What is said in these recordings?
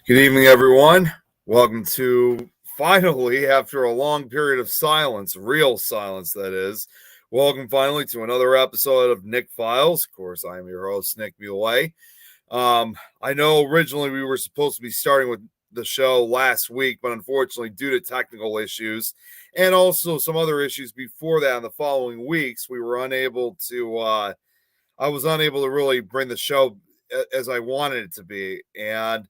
Good evening, everyone. Welcome to, finally, after a long period of silence, real silence, that is, welcome finally to another episode of Nick Files. Of course, I am your host, Nick Muley. I know originally we were supposed to be starting with the show last week, but unfortunately, due to technical issues and also some other issues before that in the following weeks, we were unable to, I was unable to really bring the show as I wanted it to be. And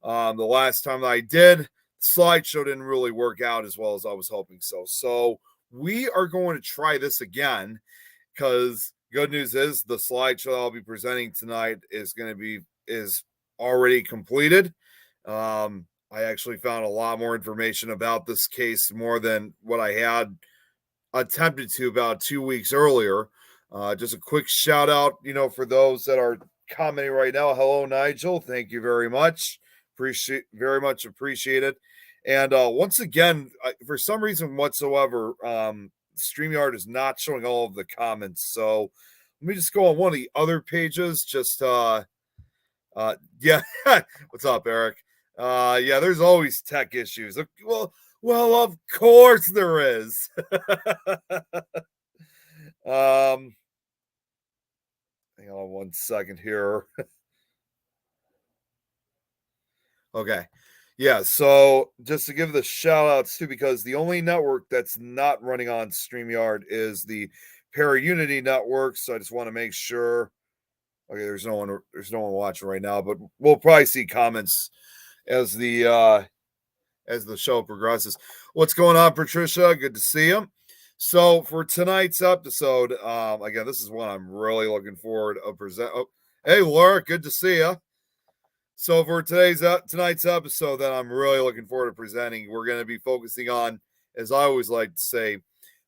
the last time that I did, the slideshow didn't really work out as well as I was hoping so. So we are going to try this again because good news is the slideshow I'll be presenting tonight is already completed. I actually found a lot more information about this case more than what I had attempted to about 2 weeks earlier. Just a quick shout out, for those that are commenting right now. Hello, Nigel. Thank you very much. Very much appreciated. And once again, for some reason whatsoever, StreamYard is not showing all of the comments. So let me just go on one of the other pages. Yeah. What's up, Eric? Yeah, there's always tech issues. Well, of course there is. Hang on one second here. Okay. Yeah, so just to give the shout outs too, because the only network that's not running on StreamYard is the Paraunity network. So I just want to make sure. Okay, there's no one watching right now, but we'll probably see comments as the show progresses. What's going on, Patricia? Good to see you. So for tonight's episode, again, this is one I'm really looking forward to present. Oh, hey, Laura, good to see you. So for tonight's episode that I'm really looking forward to presenting, we're going to be focusing on, as I always like to say,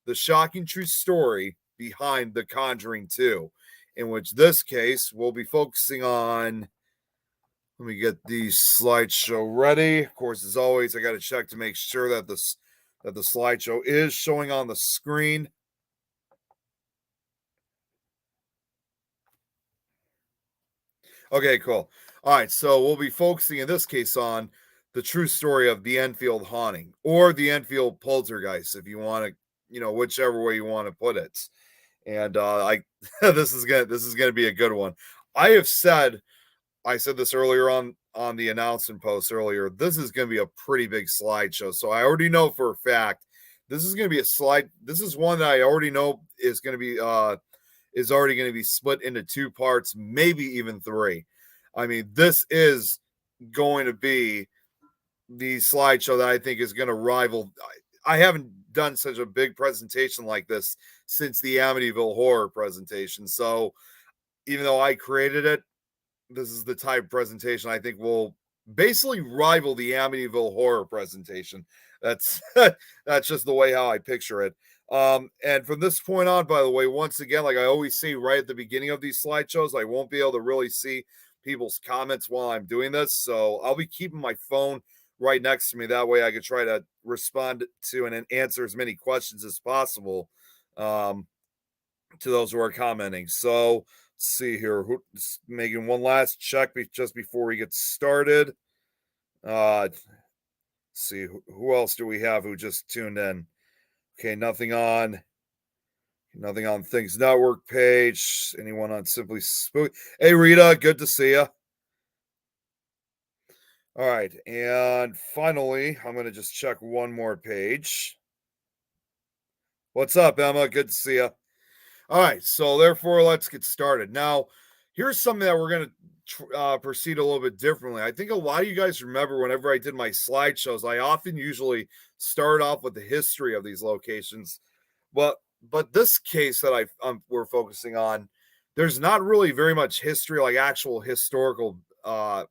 the shocking true story behind The Conjuring 2, in which this case we'll be focusing on. Let me get the slideshow ready. Of course, as always, I got to check to make sure that the slideshow is showing on the screen. Okay, cool. All right, so we'll be focusing in this case on the true story of the Enfield haunting, or the Enfield poltergeist, if you want to, whichever way you want to put it. And this is gonna be a good one. I said this earlier on the announcement post earlier. This is gonna be a pretty big slideshow, so I already know for a fact this is gonna be a slide. This is one that I already know is already going to be split into two parts, maybe even three. I mean, this is going to be the slideshow that I think is going to rival. I haven't done such a big presentation like this since the Amityville horror presentation. So even though I created it, this is the type of presentation I think will basically rival the Amityville horror presentation. That's just the way how I picture it. And from this point on, by the way, once again, like I always say right at the beginning of these slideshows, I won't be able to really see people's comments while I'm doing this. So I'll be keeping my phone right next to me. That way I could try to respond to and answer as many questions as possible to those who are commenting. So let's see here. Making one last check just before we get started. See, who else do we have who just tuned in? Okay, nothing on Things Network page. Anyone on Simply Spook? Hey, Rita, good to see you. All right, and finally, I'm going to just check one more page. What's up, Emma? Good to see you. All right, so therefore, let's get started. Now, here's something that we're going to proceed a little bit differently. I think a lot of you guys remember whenever I did my slideshows, I often usually start off with the history of these locations. But this case that we're focusing on, there's not really very much history, like actual historical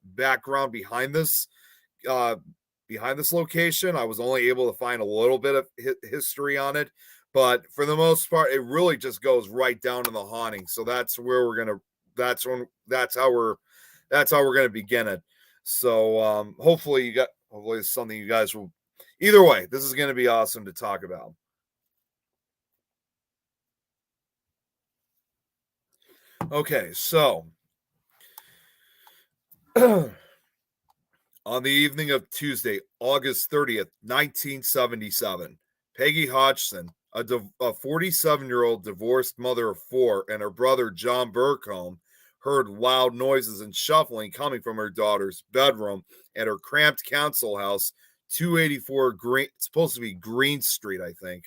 background behind this location. I was only able to find a little bit of history on it, but for the most part, it really just goes right down to the haunting. So that's where that's how we're gonna begin it. So hopefully it's something you guys will. Either way, this is gonna be awesome to talk about. Okay, so On the evening of Tuesday, August 30th, 1977, Peggy Hodgson, a 47-year-old divorced mother of four, and her brother John Burcombe heard loud noises and shuffling coming from her daughter's bedroom at her cramped council house, 284 Green, it's supposed to be Green Street, I think,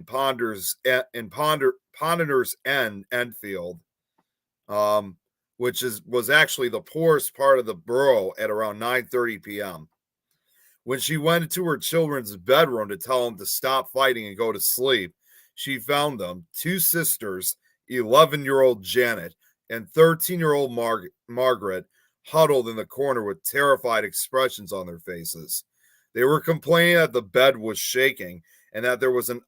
Ponder's End, Enfield, which was actually the poorest part of the borough at around 9:30 p.m. When she went into her children's bedroom to tell them to stop fighting and go to sleep, she found them, two sisters, 11-year-old Janet and 13-year-old Margaret, huddled in the corner with terrified expressions on their faces. They were complaining that the bed was shaking and that there was an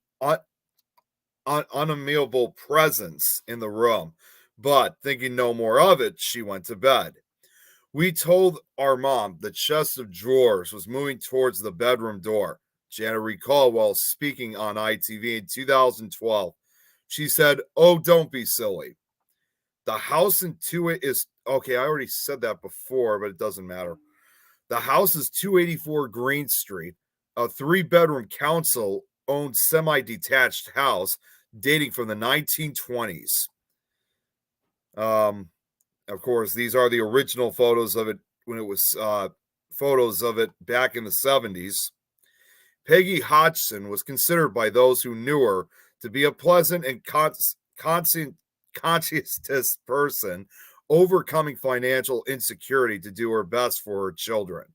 unamiable presence in the room. But thinking no more of it, she went to bed. We told our mom the chest of drawers was moving towards the bedroom door. Janet recalled while speaking on ITV in 2012. She said, "Oh, don't be silly. The house in is okay, I already said that before, but it doesn't matter. The house is 284 Green Street, a 3-bedroom council-owned semi-detached house dating from the 1920s. Of course, these are the original photos of it when it was photos of it back in the 70s. Peggy Hodgson was considered by those who knew her to be a pleasant and conscientious person, overcoming financial insecurity to do her best for her children.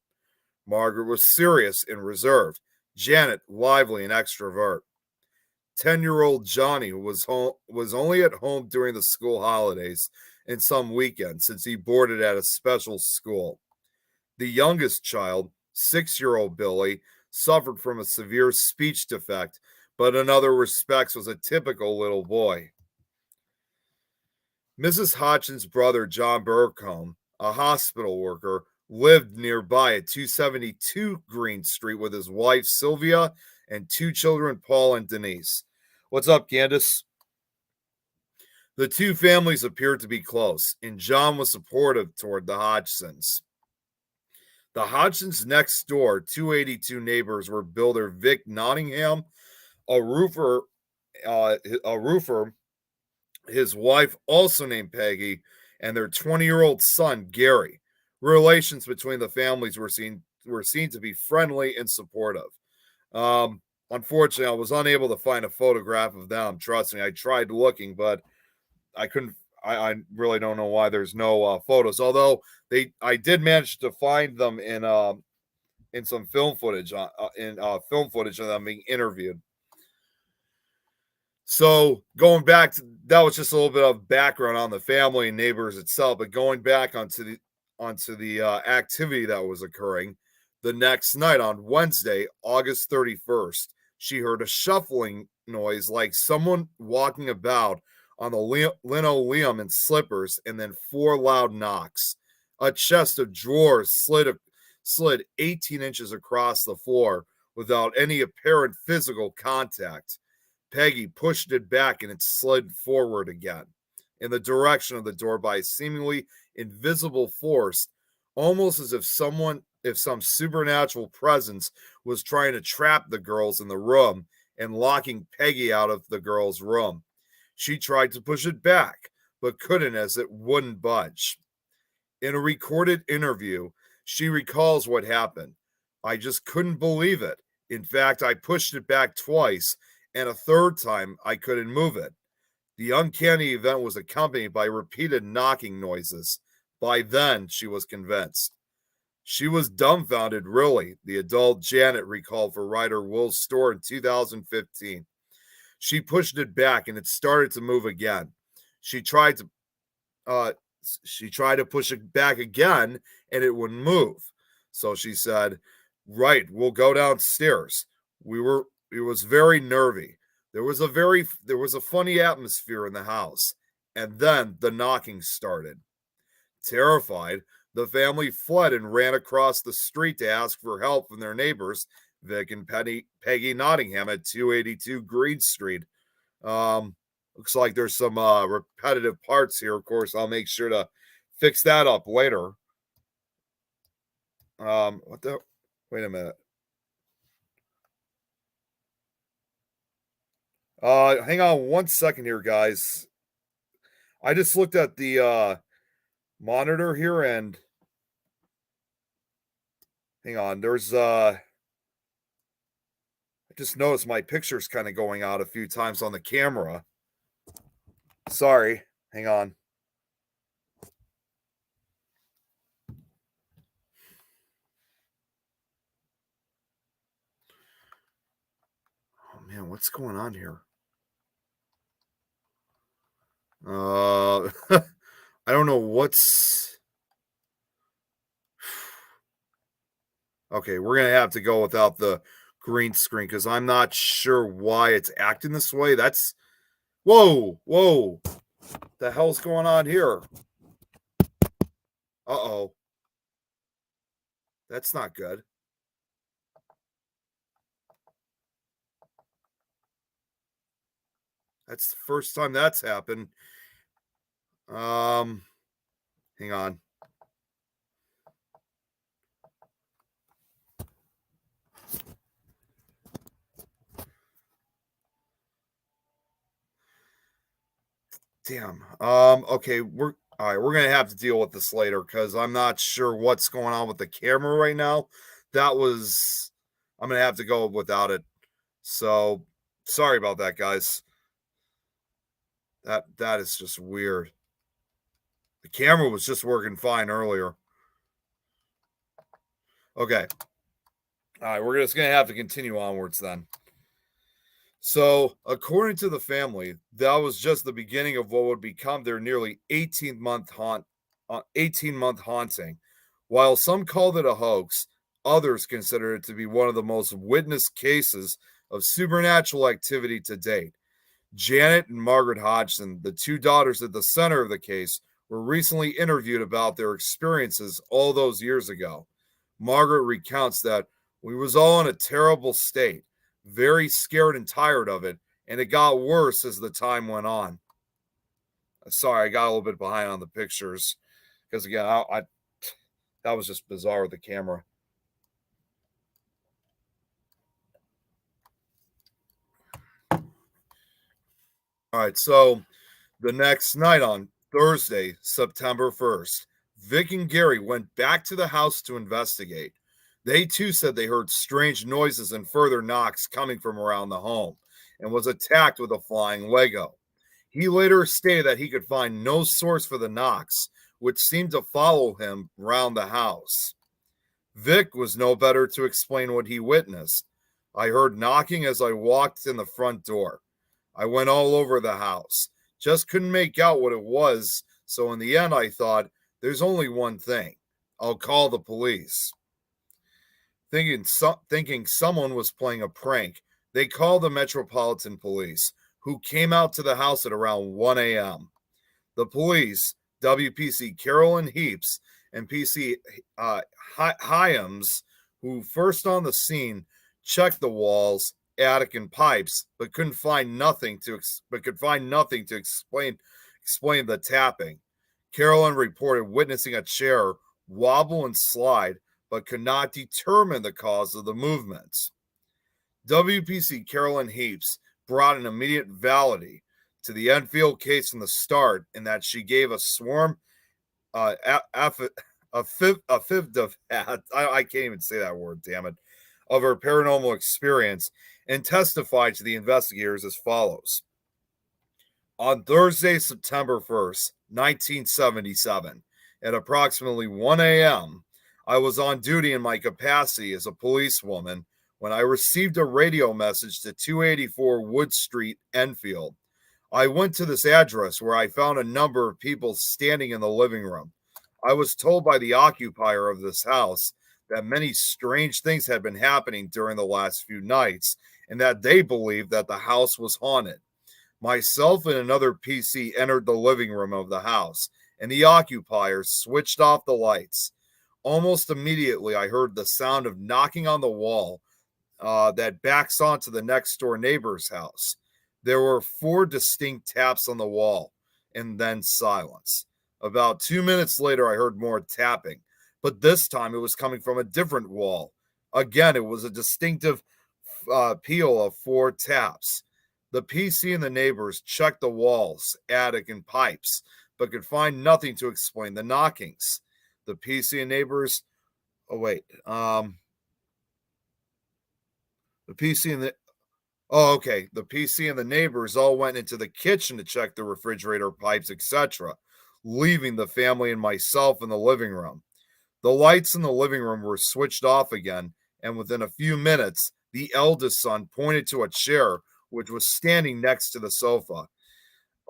Margaret was serious and reserved. Janet, lively and extrovert. 10-year-old Johnny was only at home during the school holidays and some weekends since he boarded at a special school. The youngest child, 6-year-old Billy, suffered from a severe speech defect, but in other respects was a typical little boy. Mrs. Hodgson's brother, John Burcombe, a hospital worker, lived nearby at 272 Green Street with his wife, Sylvia, and 2 children, Paul and Denise. What's up, Candace? The 2 families appeared to be close, and John was supportive toward the Hodgsons. The Hodgsons' next door 282 neighbors were builder Vic Nottingham, a roofer, his wife, also named Peggy, and their 20-year-old son, Gary. Relations between the families were seen to be friendly and supportive. Unfortunately, I was unable to find a photograph of them. Trust me, I tried looking, but I couldn't. I really don't know why there's no photos. Although I did manage to find them in some film footage of them being interviewed. So going back to that was just a little bit of background on the family and neighbors itself, but going back onto the activity that was occurring the next night on Wednesday, August 31st, she heard a shuffling noise like someone walking about on the linoleum in slippers, and then 4 loud knocks. A chest of drawers slid 18 inches across the floor without any apparent physical contact. Peggy pushed it back and it slid forward again in the direction of the door by a seemingly invisible force, almost as if some supernatural presence was trying to trap the girls in the room and locking Peggy out of the girls' room. She tried to push it back, but couldn't as it wouldn't budge. In a recorded interview, she recalls what happened. "I just couldn't believe it. In fact, I pushed it back twice, and a third time I couldn't move it. The uncanny event was accompanied by repeated knocking noises. By then, she was convinced." She was dumbfounded, really, the adult Janet recalled for writer Will Storr in 2015. She pushed it back and it started to move again. She tried to push it back again and it wouldn't move. So she said, "Right, we'll go downstairs." It was very nervy. There was a funny atmosphere in the house. And then the knocking started. Terrified, the family fled and ran across the street to ask for help from their neighbors, Vic and Peggy Nottingham at 282 Green Street. Looks like there's some repetitive parts here. Of course, I'll make sure to fix that up later. What the? Wait a minute. Hang on 1 second here, guys. I just looked at the monitor here and hang on. I just noticed my picture's kind of going out a few times on the camera. Sorry. Hang on. Oh man, what's going on here? I don't know what's okay. We're gonna have to go without the green screen because I'm not sure why it's acting this way. That's whoa. The hell's going on here? Uh-oh. That's not good. That's the first time that's happened. Hang on. Damn. Okay, we're all right, we're gonna have to deal with this later because I'm not sure what's going on with the camera right now. That was I'm gonna have to go without it. So sorry about that, guys. That is just weird. The camera was just working fine earlier. Okay. All right, we're just gonna have to continue onwards then. So, according to the family, that was just the beginning of what would become their nearly 18-month haunting. While some called it a hoax, others consider it to be one of the most witnessed cases of supernatural activity to date. Janet and Margaret Hodgson, the two daughters at the center of the case, were recently interviewed about their experiences all those years ago. Margaret recounts that we was all in a terrible state, very scared and tired of it, and it got worse as the time went on. Sorry, I got a little bit behind on the pictures because again, I that was just bizarre with the camera. All right, so the next night on Thursday, September 1st, Vic and Gary went back to the house to investigate. They too said they heard strange noises and further knocks coming from around the home and was attacked with a flying Lego. He later stated that he could find no source for the knocks, which seemed to follow him around the house. Vic was no better to explain what he witnessed. I heard knocking as I walked in the front door. I went all over the house, just couldn't make out what it was, so in the end I thought, there's only one thing. I'll call the police. Thinking someone was playing a prank, they called the Metropolitan Police, who came out to the house at around 1 a.m. The police, WPC Carolyn Heaps and PC Hyams, who first on the scene, checked the walls, attic, and pipes, but couldn't find nothing to explain the tapping. Carolyn reported witnessing a chair wobble and slide, but could not determine the cause of the movements. WPC Carolyn Heaps brought an immediate validity to the Enfield case in the start in that she gave a sworn fifth of I can't even say that word, damn it, of her paranormal experience and testified to the investigators as follows. On Thursday, September 1st, 1977, at approximately 1 a.m., I was on duty in my capacity as a policewoman when I received a radio message to 284 Wood Street, Enfield. I went to this address where I found a number of people standing in the living room. I was told by the occupier of this house that many strange things had been happening during the last few nights and that they believed that the house was haunted. Myself and another PC entered the living room of the house, and the occupiers switched off the lights. Almost immediately, I heard the sound of knocking on the wall that backs onto the next door neighbor's house. There were 4 distinct taps on the wall, and then silence. About 2 minutes later, I heard more tapping, but this time it was coming from a different wall. Again, it was a distinctive peal of 4 taps. The PC and the neighbors checked the walls, attic, and pipes, but could find nothing to explain the knockings. The PC and neighbors, oh wait, the PC and the Oh, okay. The PC and the neighbors all went into the kitchen to check the refrigerator pipes, etc., leaving the family and myself in the living room. The lights in the living room were switched off again, and within a few minutes, the eldest son pointed to a chair which was standing next to the sofa.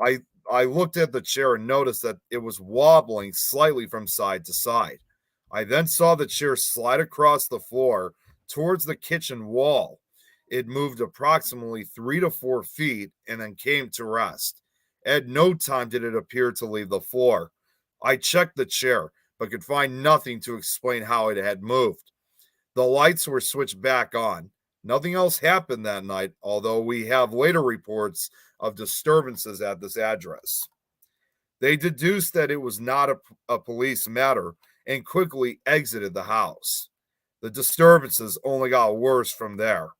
I I looked at the chair and noticed that it was wobbling slightly from side to side. I then saw the chair slide across the floor towards the kitchen wall. It moved approximately 3 to 4 feet and then came to rest. At no time did it appear to leave the floor. I checked the chair, but could find nothing to explain how it had moved. The lights were switched back on. Nothing else happened that night, although we have later reports of disturbances at this address. They deduced that it was not a police matter and quickly exited the house. The disturbances only got worse from there.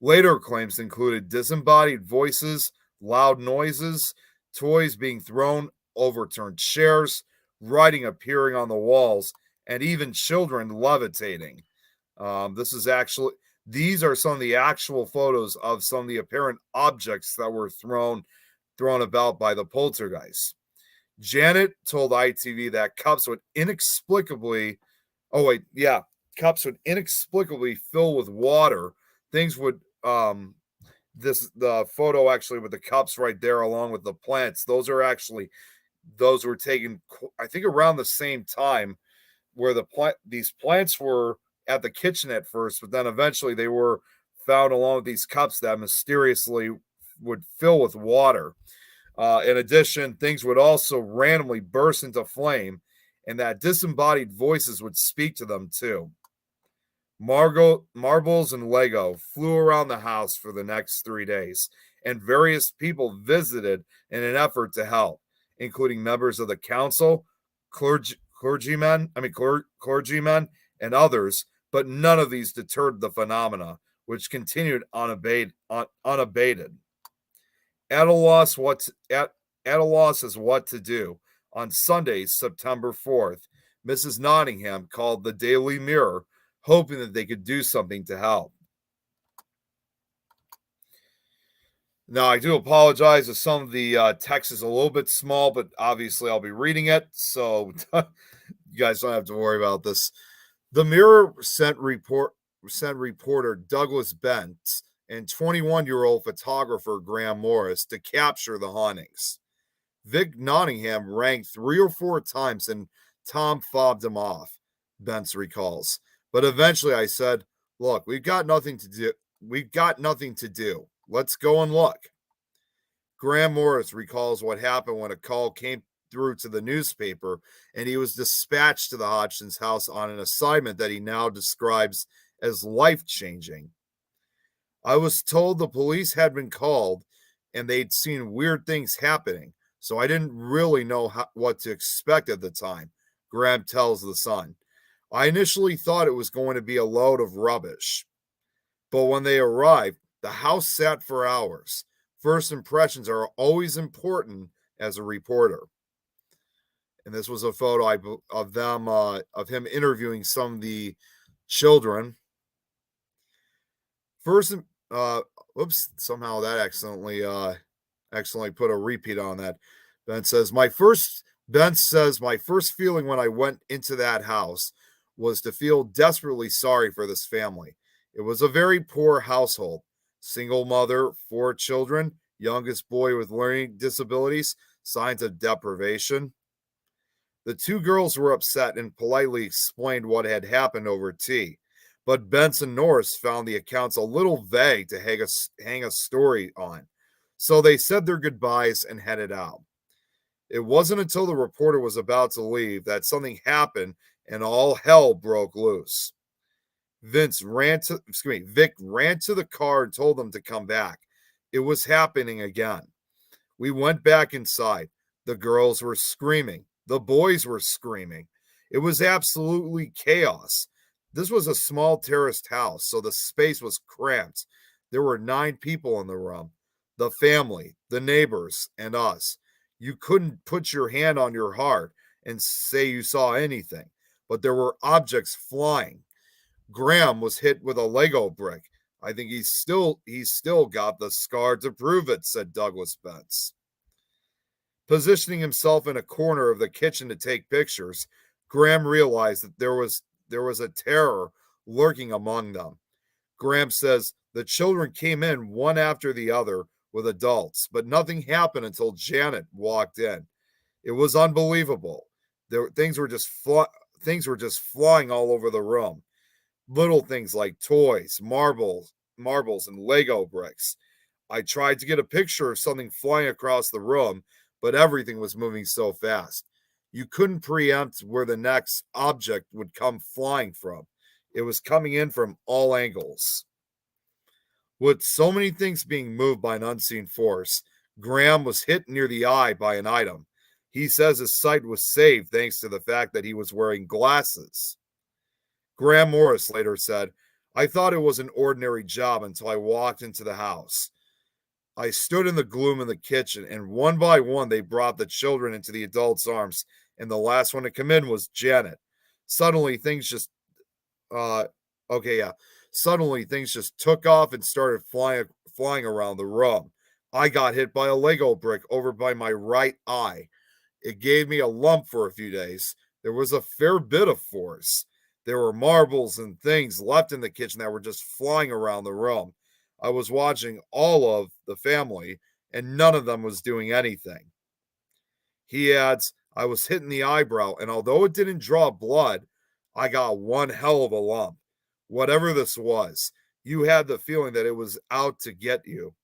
Later claims included disembodied voices, loud noises, toys being thrown, overturned chairs, writing appearing on the walls, and even children levitating. These are some of the actual photos of some of the apparent objects that were thrown about by the poltergeist. Janet told ITV that cups would inexplicably fill with water. Things would the photo actually with the cups right there along with the plants, those were taken I think around the same time, where these plants were at the kitchen at first, but then eventually they were found along with these cups that mysteriously would fill with water. In addition, things would also randomly burst into flame, and that disembodied voices would speak to them too. Marbles and Lego flew around the house for the next 3 days, and various people visited in an effort to help, including members of the council, clergymen, and others, but none of these deterred the phenomena, which continued unabated. At a loss as what to do, on Sunday, September 4th, Mrs. Nottingham called the Daily Mirror, hoping that they could do something to help. Now, I do apologize if some of the text is a little bit small, but obviously I'll be reading it, so you guys don't have to worry about this. The Mirror sent reporter Douglas Bent and 21-year-old photographer Graham Morris to capture the hauntings. Vic Nottingham rang 3 or 4 times and Tom fobbed him off, Bent recalls. But eventually I said, look, we've got nothing to do. Let's go and look. Graham Morris recalls what happened when a call came through to the newspaper and he was dispatched to the Hodgson's house on an assignment that he now describes as life-changing. I was told the police had been called and they'd seen weird things happening, so I didn't really know what to expect at the time, Graham tells the Sun. I initially thought it was going to be a load of rubbish. But when they arrived, the house sat for hours. First impressions are always important as a reporter. And this was a photo of him interviewing some of the children. Somehow that accidentally put a repeat on that. Ben says my first feeling when I went into that house was to feel desperately sorry for this family. It was a very poor household. Single mother, 4 children, youngest boy with learning disabilities, signs of deprivation. The 2 girls were upset and politely explained what had happened over tea, but Benson Norris found the accounts a little vague to hang a story on, so they said their goodbyes and headed out. It wasn't until the reporter was about to leave that something happened and all hell broke loose. Vic ran to the car and told them to come back. It was happening again. We went back inside. The girls were screaming. The boys were screaming. It was absolutely chaos. This was a small terraced house, so the space was cramped. There were 9 people in the room, the family, the neighbors, and us. You couldn't put your hand on your heart and say you saw anything, but there were objects flying. Graham was hit with a Lego brick. I think he's still got the scar to prove it, said Douglas Betts. Positioning himself in a corner of the kitchen to take pictures, Graham realized that there was a terror lurking among them. Graham says the children came in one after the other with adults, but nothing happened until Janet walked in. It was unbelievable. Things were just flying all over the room. Little things like toys, marbles, and Lego bricks. I tried to get a picture of something flying across the room, but everything was moving so fast. You couldn't preempt where the next object would come flying from. It was coming in from all angles. With so many things being moved by an unseen force, Graham was hit near the eye by an item. He says his sight was saved thanks to the fact that he was wearing glasses. Graham Morris later said, I thought it was an ordinary job until I walked into the house. I stood in the gloom in the kitchen, and one by one they brought the children into the adults' arms, and the last one to come in was Janet. Suddenly things just uh okay, yeah. Suddenly things just took off and started flying around the room. I got hit by a Lego brick over by my right eye. It gave me a lump for a few days. There was a fair bit of force. There were marbles and things left in the kitchen that were just flying around the room. I was watching all of the family, and none of them was doing anything. He adds, I was hit in the eyebrow, and although it didn't draw blood, I got one hell of a lump. Whatever this was, you had the feeling that it was out to get you.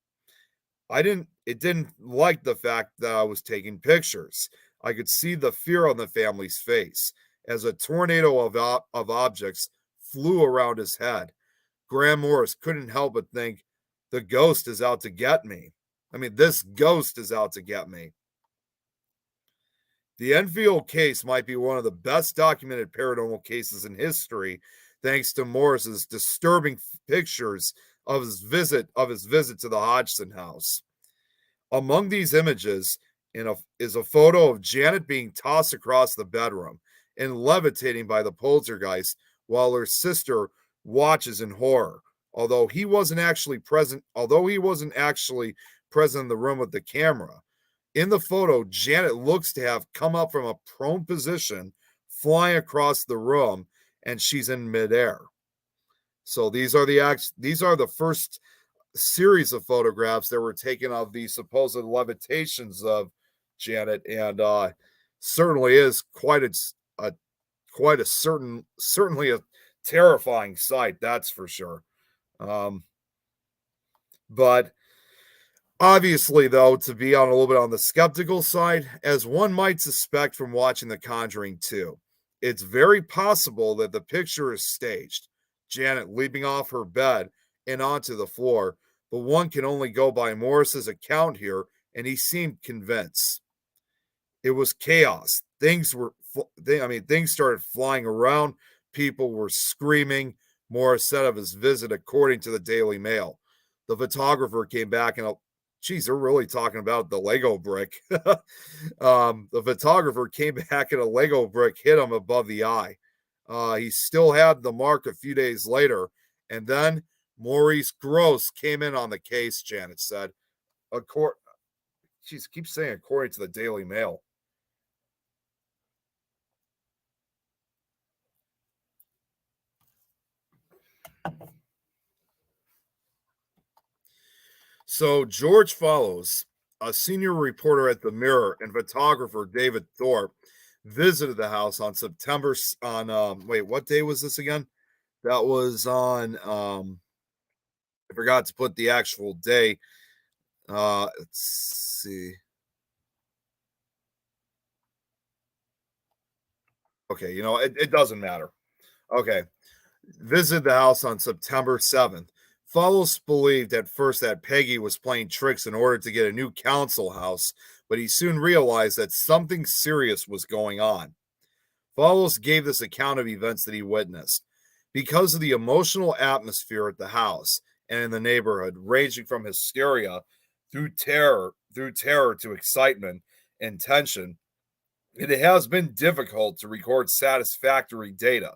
It didn't like the fact that I was taking pictures. I could see the fear on the family's face as a tornado of objects flew around his head. Graham Morris couldn't help but think, the ghost is out to get me. This ghost is out to get me. The Enfield case might be one of the best documented paranormal cases in history, thanks to Morris's disturbing pictures of his visit to the Hodgson house. Among these images is a photo of Janet being tossed across the bedroom and levitating by the poltergeist while her sister watches in horror. Although he wasn't actually present in the room with the camera. In the photo, Janet looks to have come up from a prone position, flying across the room, and she's in midair. So these are the first series of photographs that were taken of the supposed levitations of Janet, and certainly is certainly a terrifying sight, that's for sure. But obviously, though, to be on a little bit on the skeptical side, as one might suspect from watching The Conjuring 2, it's very possible that the picture is staged. Janet leaping off her bed and onto the floor, but one can only go by Morris's account here, and he seemed convinced. It was chaos. Things started flying around. People were screaming. Morris said of his visit, according to the Daily Mail. The photographer came back and, geez, they're really talking about the Lego brick. The photographer came back and a Lego brick hit him above the eye. He still had the mark a few days later. And then Maurice Gross came in on the case, Janet said. She keeps saying according to the Daily Mail. So George Follows, a senior reporter at the Mirror, and photographer David Thorpe visited the house on what day was this again? That was on I forgot to put the actual day. Let's see. Okay, it doesn't matter. Okay. Visited the house on September 7th. Follows believed at first that Peggy was playing tricks in order to get a new council house, but he soon realized that something serious was going on. Follows gave this account of events that he witnessed. Because of the emotional atmosphere at the house and in the neighborhood, ranging from hysteria through terror to excitement and tension, it has been difficult to record satisfactory data.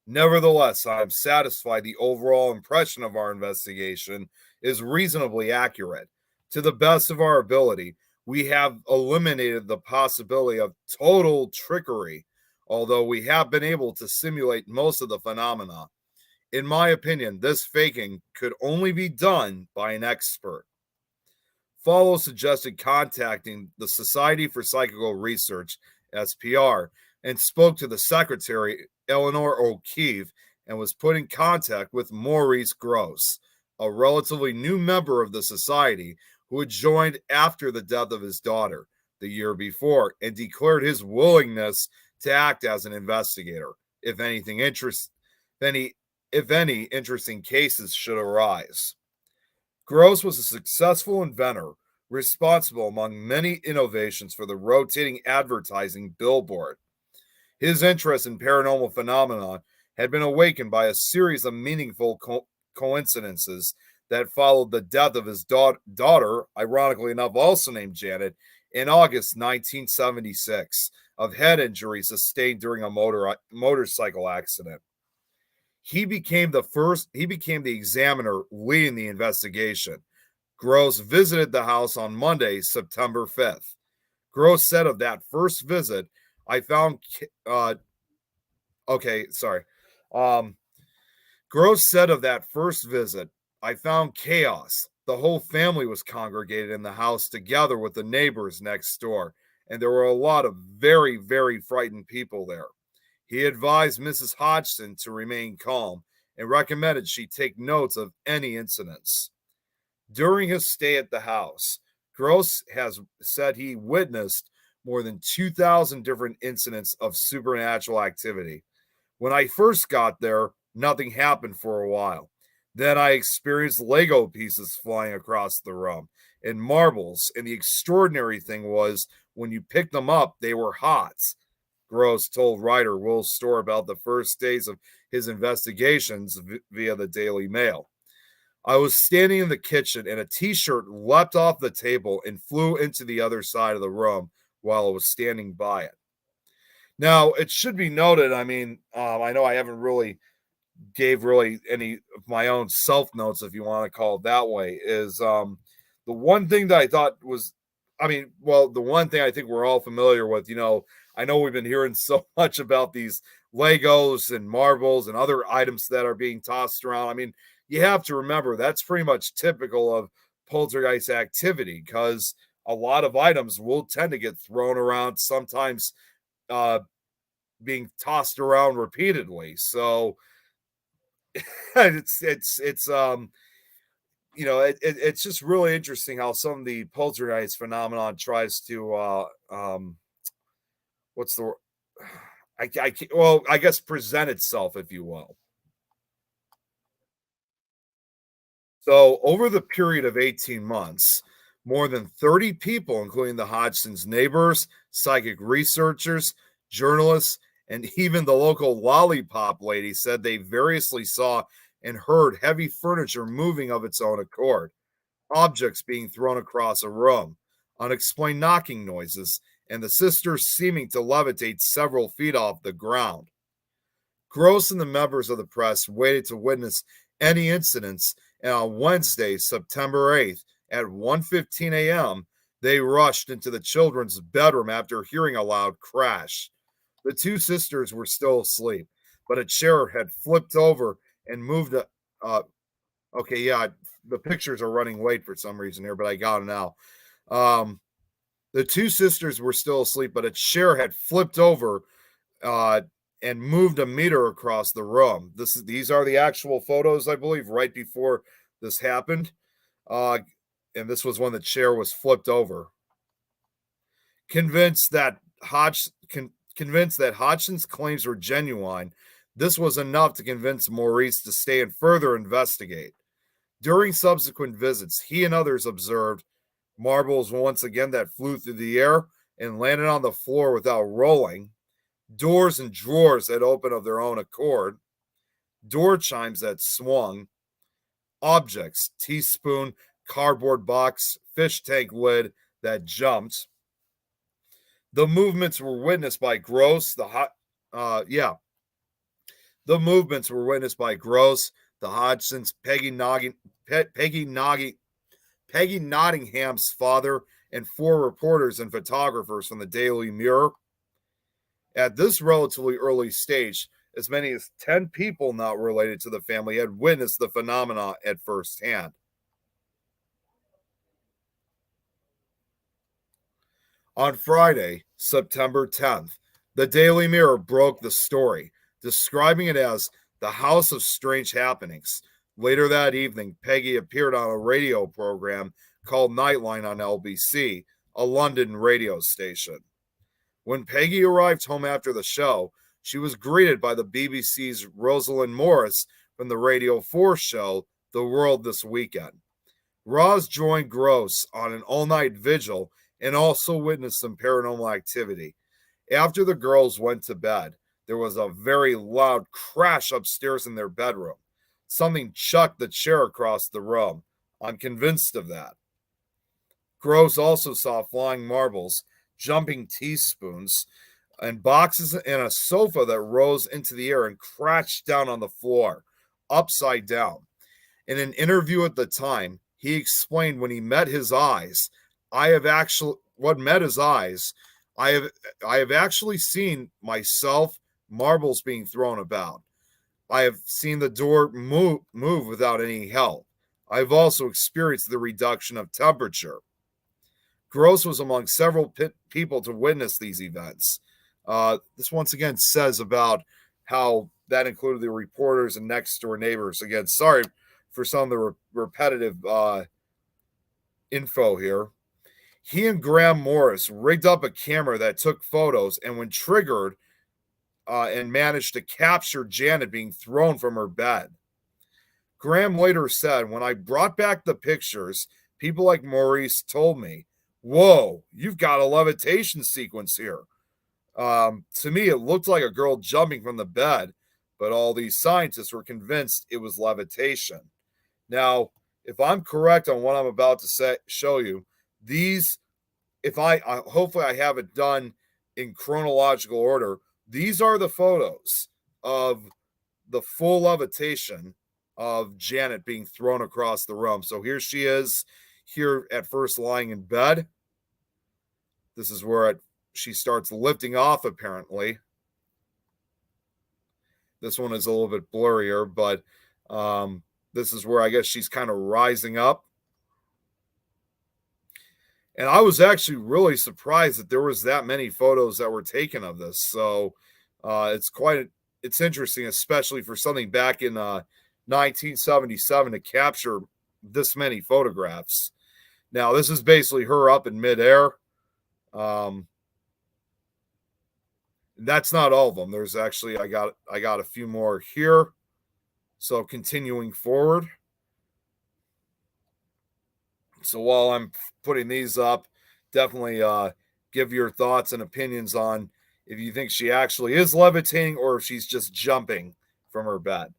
Nevertheless, I am satisfied the overall impression of our investigation is reasonably accurate. To the best of our ability, we have eliminated the possibility of total trickery, although we have been able to simulate most of the phenomena. In my opinion, this faking could only be done by an expert. Follow suggested contacting the Society for Psychical Research, SPR, and spoke to the secretary, Eleanor O'Keefe, and was put in contact with Maurice Gross, a relatively new member of the society who had joined after the death of his daughter the year before and declared his willingness to act as an investigator if any interesting cases should arise. Gross was a successful inventor responsible among many innovations for the rotating advertising billboard. His interest in paranormal phenomena had been awakened by a series of meaningful coincidences that followed the death of his daughter, ironically enough, also named Janet, in August 1976, of head injury sustained during a motorcycle accident. He became the examiner leading the investigation. Gross visited the house on Monday, September 5th. Gross said of that first visit, I found, okay, sorry. Gross said of that first visit, I found chaos. The whole family was congregated in the house together with the neighbors next door, and there were a lot of very, very frightened people there. He advised Mrs. Hodgson to remain calm and recommended she take notes of any incidents. During his stay at the house, Gross has said he witnessed more than 2,000 different incidents of supernatural activity. When I first got there, nothing happened for a while. Then I experienced Lego pieces flying across the room and marbles, and the extraordinary thing was when you picked them up, they were hot. Gross told writer Will Storr about the first days of his investigations via the Daily Mail. I was standing in the kitchen and a t-shirt leapt off the table and flew into the other side of the room while I was standing by it. Now, it should be noted, I mean, I know I haven't really gave really any of my own self notes, if you want to call it that way, is the one thing that I thought was, the one thing I think we're all familiar with, I know we've been hearing so much about these Legos and marbles and other items that are being tossed around. I mean, you have to remember that's pretty much typical of poltergeist activity because a lot of items will tend to get thrown around, sometimes being tossed around repeatedly. So it's just really interesting how some of the poltergeist phenomenon tries to what's the I guess present itself, if you will. So over the period of 18 months, more than 30 people, including the Hodgson's neighbors, psychic researchers, journalists, and even the local lollipop lady said they variously saw and heard heavy furniture moving of its own accord, objects being thrown across a room, unexplained knocking noises, and the sisters seeming to levitate several feet off the ground. Gross and the members of the press waited to witness any incidents, and on Wednesday, September 8th, at 1:15 a.m., they rushed into the children's bedroom after hearing a loud crash. The two sisters were still asleep, but a chair had flipped over and moved. Okay, yeah, the pictures are running late for some reason here, but I got them now. The two sisters were still asleep, but a chair had flipped over and moved a meter across the room. These are the actual photos, I believe, right before this happened. And this was when the chair was flipped over. Convinced that Hodgson's claims were genuine, this was enough to convince Maurice to stay and further investigate. During subsequent visits, he and others observed marbles once again that flew through the air and landed on the floor without rolling, doors and drawers that opened of their own accord, door chimes that swung, objects, teaspoon, cardboard box, fish tank lid that jumped. The movements were witnessed by Gross, the movements were witnessed by Gross, the Hodgsons, Peggy Nottingham's father, and 4 reporters and photographers from the Daily Mirror. At this relatively early stage, as many as 10 people not related to the family had witnessed the phenomena at first hand. On Friday, September 10th, the Daily Mirror broke the story, describing it as the House of Strange Happenings. Later that evening, Peggy appeared on a radio program called Nightline on LBC, a London radio station. When Peggy arrived home after the show, she was greeted by the BBC's Rosalind Morris from the Radio 4 show, The World This Weekend. Roz joined Gross on an all-night vigil and also witnessed some paranormal activity. After the girls went to bed, there was a very loud crash upstairs in their bedroom. Something chucked the chair across the room. I'm convinced of that. Gross also saw flying marbles, jumping teaspoons, and boxes and a sofa that rose into the air and crashed down on the floor, upside down. In an interview at the time, he explained when he met his eyes, I have actually seen myself, marbles being thrown about. I have seen the door move without any help. I've also experienced the reduction of temperature. Gross was among several people to witness these events. This once again says about how that included the reporters and next door neighbors. Again, sorry for some of the repetitive info here. He and Graham Morris rigged up a camera that took photos, and when triggered, and managed to capture Janet being thrown from her bed. Graham later said, when I brought back the pictures, people like Maurice told me, whoa, you've got a levitation sequence here. To me, it looked like a girl jumping from the bed, but all these scientists were convinced it was levitation. Now, if I'm correct on what I'm about to show you, these, hopefully I have it done in chronological order. These are the photos of the full levitation of Janet being thrown across the room. So here she is, here at first lying in bed. This is where she starts lifting off, apparently. This one is a little bit blurrier, but this is where I guess she's kind of rising up. And I was actually really surprised that there was that many photos that were taken of this. So it's interesting, especially for something back in 1977 to capture this many photographs. Now, this is basically her up in midair. That's not all of them. There's actually, I got a few more here. So continuing forward. So while I'm putting these up, definitely give your thoughts and opinions on if you think she actually is levitating or if she's just jumping from her bed.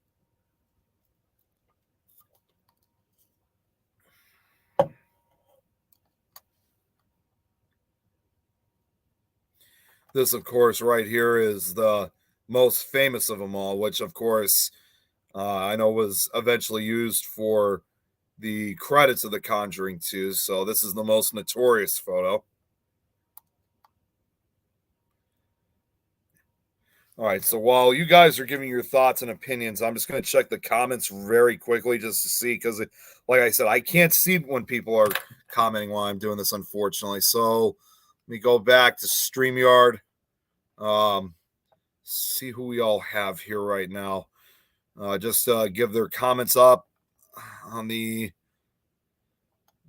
This, of course, right here is the most famous of them all, which, of course, I know was eventually used for the credits of The Conjuring 2. So this is the most notorious photo. All right, so while you guys are giving your thoughts and opinions, I'm just going to check the comments very quickly just to see, because, like I said, I can't see when people are commenting while I'm doing this, unfortunately. So let me go back to StreamYard. See who we all have here right now. Just give their comments up on the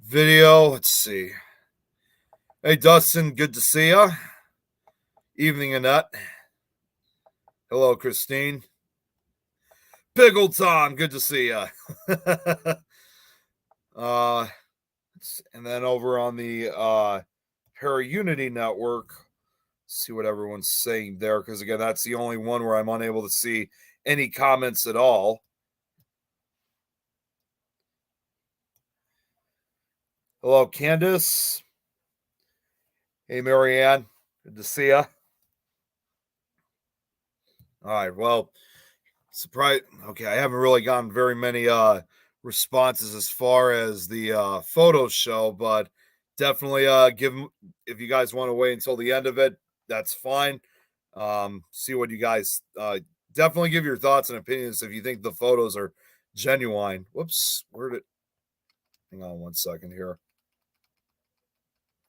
video. Let's see. Hey, Dustin, good to see you. Evening, Annette. Hello, Christine. Pickle Tom, good to see you. And then over on the Paraunity network, See what everyone's saying there, because again, that's the only one where I'm unable to see any comments at all. Hello, Candace. Hey, Marianne. Good to see you. All right. Well, surprise. Okay, I haven't really gotten very many responses as far as the photos show, but definitely give them, if you guys want to wait until the end of it, that's fine. See what you guys definitely give your thoughts and opinions if you think the photos are genuine. Whoops, where did hang on one second here.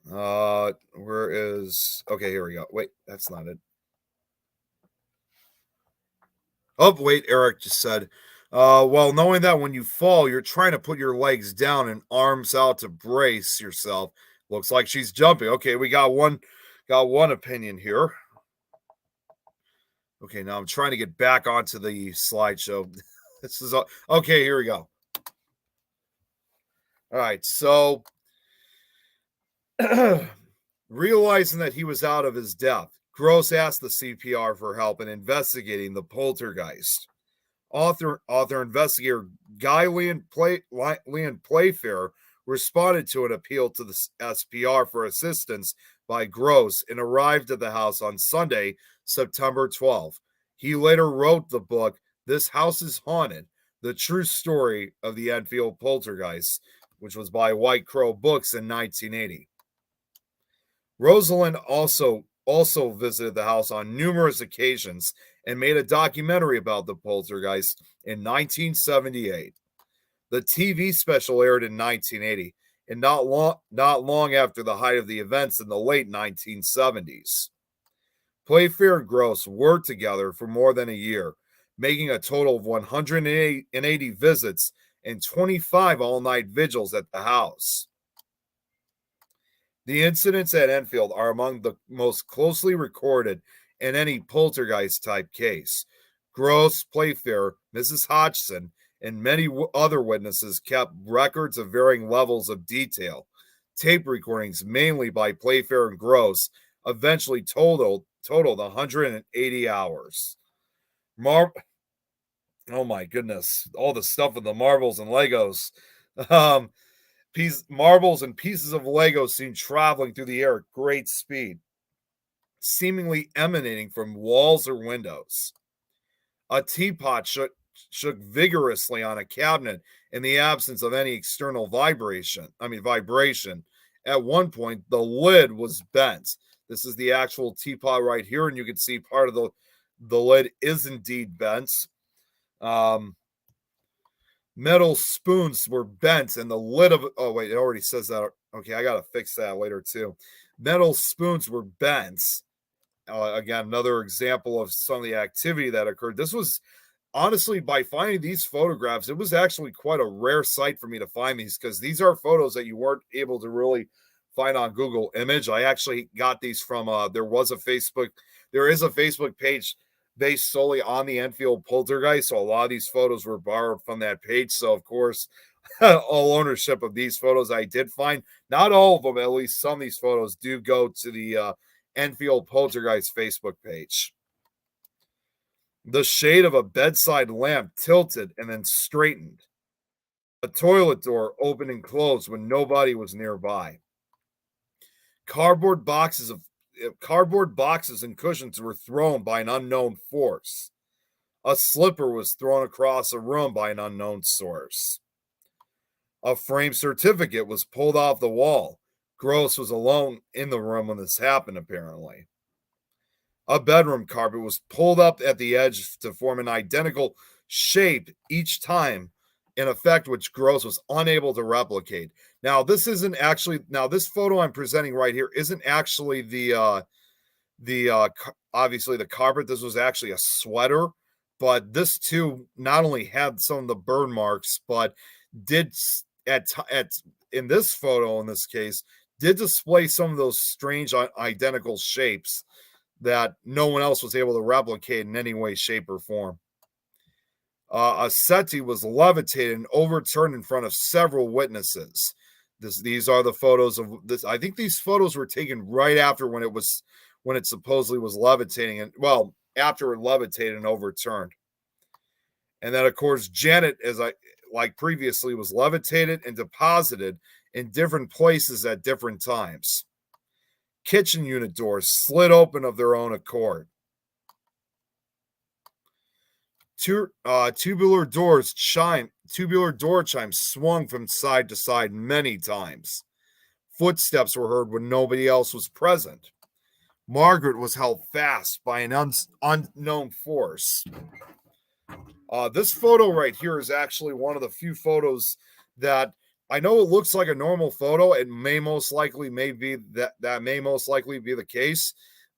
Where is okay, here we go. Wait, that's not it. Oh, wait, Eric just said, well, knowing that when you fall, you're trying to put your legs down and arms out to brace yourself. Looks like she's jumping. Okay, we got one opinion here. Okay, now I'm trying to get back onto the slideshow. This is okay, here we go. All right, so realizing that he was out of his depth, Gross asked the CPR for help in investigating the poltergeist. Author investigator Guy Leon Playfair responded to an appeal to the SPR for assistance by Gross and arrived at the house on Sunday, September 12th. He later wrote the book, This House is Haunted, The True Story of the Enfield Poltergeist, which was by White Crow Books in 1980. Rosalind also visited the house on numerous occasions and made a documentary about the poltergeist in 1978. The TV special aired in 1980, and not long after the height of the events in the late 1970s. Playfair and Gross worked together for more than a year, making a total of 180 visits and 25 all-night vigils at the house. The incidents at Enfield are among the most closely recorded in any poltergeist-type case. Gross, Playfair, Mrs. Hodgson, and many other witnesses kept records of varying levels of detail. Tape recordings, mainly by Playfair and Gross, eventually totaled 180 hours. Oh my goodness, all the stuff with the marbles and Legos. Marbles and pieces of Lego seen traveling through the air at great speed, seemingly emanating from walls or windows. A teapot shook vigorously on a cabinet in the absence of any external vibration. At one point, the lid was bent. This is the actual teapot right here, and you can see part of the lid is indeed bent. Metal spoons were bent, and the lid of it already says that. Okay, I gotta fix that later too. Metal spoons were bent. Again, another example of some of the activity that occurred. This was honestly, by finding these photographs, it was actually quite a rare sight for me to find these, because these are photos that you weren't able to really find on Google Image. I actually got these from there is a Facebook page based solely on the Enfield poltergeist, so a lot of these photos were borrowed from that page. So of course, all ownership of these photos I did find. Not all of them, at least some of these photos do go to the Enfield poltergeist Facebook page. The shade of a bedside lamp tilted and then straightened. A toilet door opened and closed when nobody was nearby. Cardboard boxes and cushions were thrown by an unknown force. A slipper was thrown across a room by an unknown source. A framed certificate was pulled off the wall. Gross was alone in the room when this happened, apparently. A bedroom carpet was pulled up at the edge to form an identical shape each time, an effect which Gross was unable to replicate. Now, this photo I'm presenting right here isn't actually obviously the carpet. This was actually a sweater, but this too not only had some of the burn marks, but did in this photo, in this case, did display some of those strange identical shapes that no one else was able to replicate in any way, shape, or form. A settee was levitated and overturned in front of several witnesses. These are the photos of this. I think these photos were taken right after when when it supposedly was levitating, and well, after it levitated and overturned. And then, of course, Janet, as I like previously, was levitated and deposited in different places at different times. Kitchen unit doors slid open of their own accord. Tubular door chimes swung from side to side many times. Footsteps were heard when nobody else was present. Margaret was held fast by an unknown force. This photo right here is actually one of the few photos that I know it looks like a normal photo. It may most likely be the case,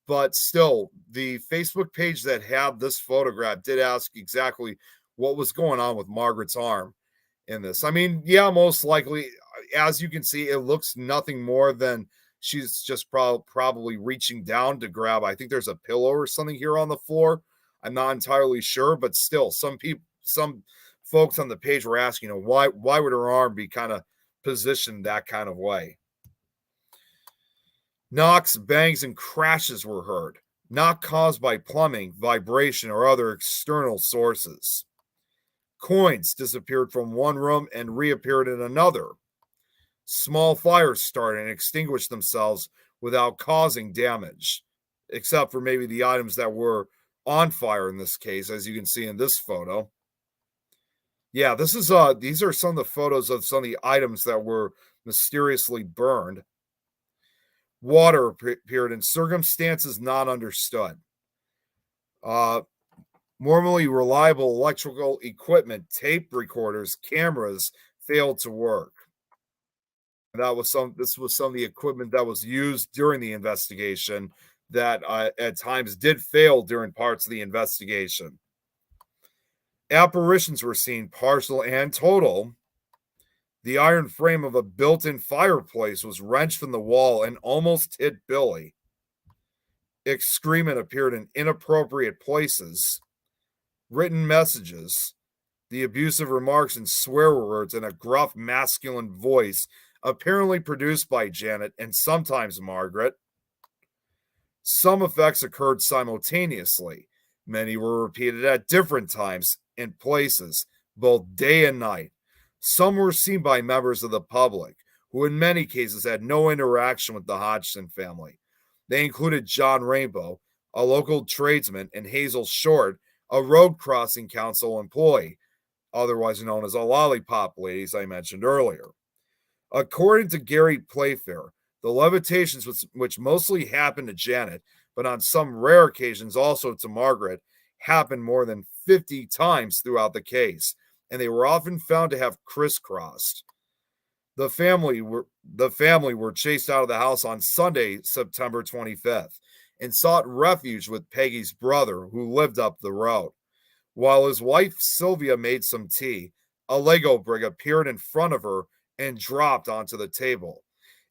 but still, the Facebook page that had this photograph did ask exactly what was going on with Margaret's arm in this. I mean, yeah, most likely, as you can see, it looks nothing more than she's just probably reaching down to grab. I think there's a pillow or something here on the floor. I'm not entirely sure, but still, some folks on the page were asking, why would her arm be kind of positioned that kind of way? Knocks, bangs, and crashes were heard, not caused by plumbing, vibration, or other external sources. Coins disappeared from one room and reappeared in another. Small fires started and extinguished themselves without causing damage, except for maybe the items that were on fire in this case, as you can see in this photo. Yeah, these are some of the photos of some of the items that were mysteriously burned. Water appeared in circumstances not understood. Normally reliable electrical equipment, tape recorders, cameras failed to work. This was some of the equipment that was used during the investigation that at times did fail during parts of the investigation. Apparitions were seen, partial and total. The iron frame of a built-in fireplace was wrenched from the wall and almost hit Billy. Excrement appeared in inappropriate places. Written messages, the abusive remarks and swear words in a gruff masculine voice, apparently produced by Janet and sometimes Margaret. Some effects occurred simultaneously. Many were repeated at different times and places, both day and night. Some were seen by members of the public, who in many cases had no interaction with the Hodgson family. They included John Rainbow, a local tradesman, and Hazel Short, a road crossing council employee, otherwise known as a lollipop lady, as I mentioned earlier. According to Gary Playfair, the levitations, which mostly happened to Janet, but on some rare occasions also to Margaret, happened more than 50 times throughout the case, and they were often found to have crisscrossed. The family were chased out of the house on Sunday, September 25th, and sought refuge with Peggy's brother, who lived up the road. While his wife Sylvia made some tea, a Lego brick appeared in front of her and dropped onto the table.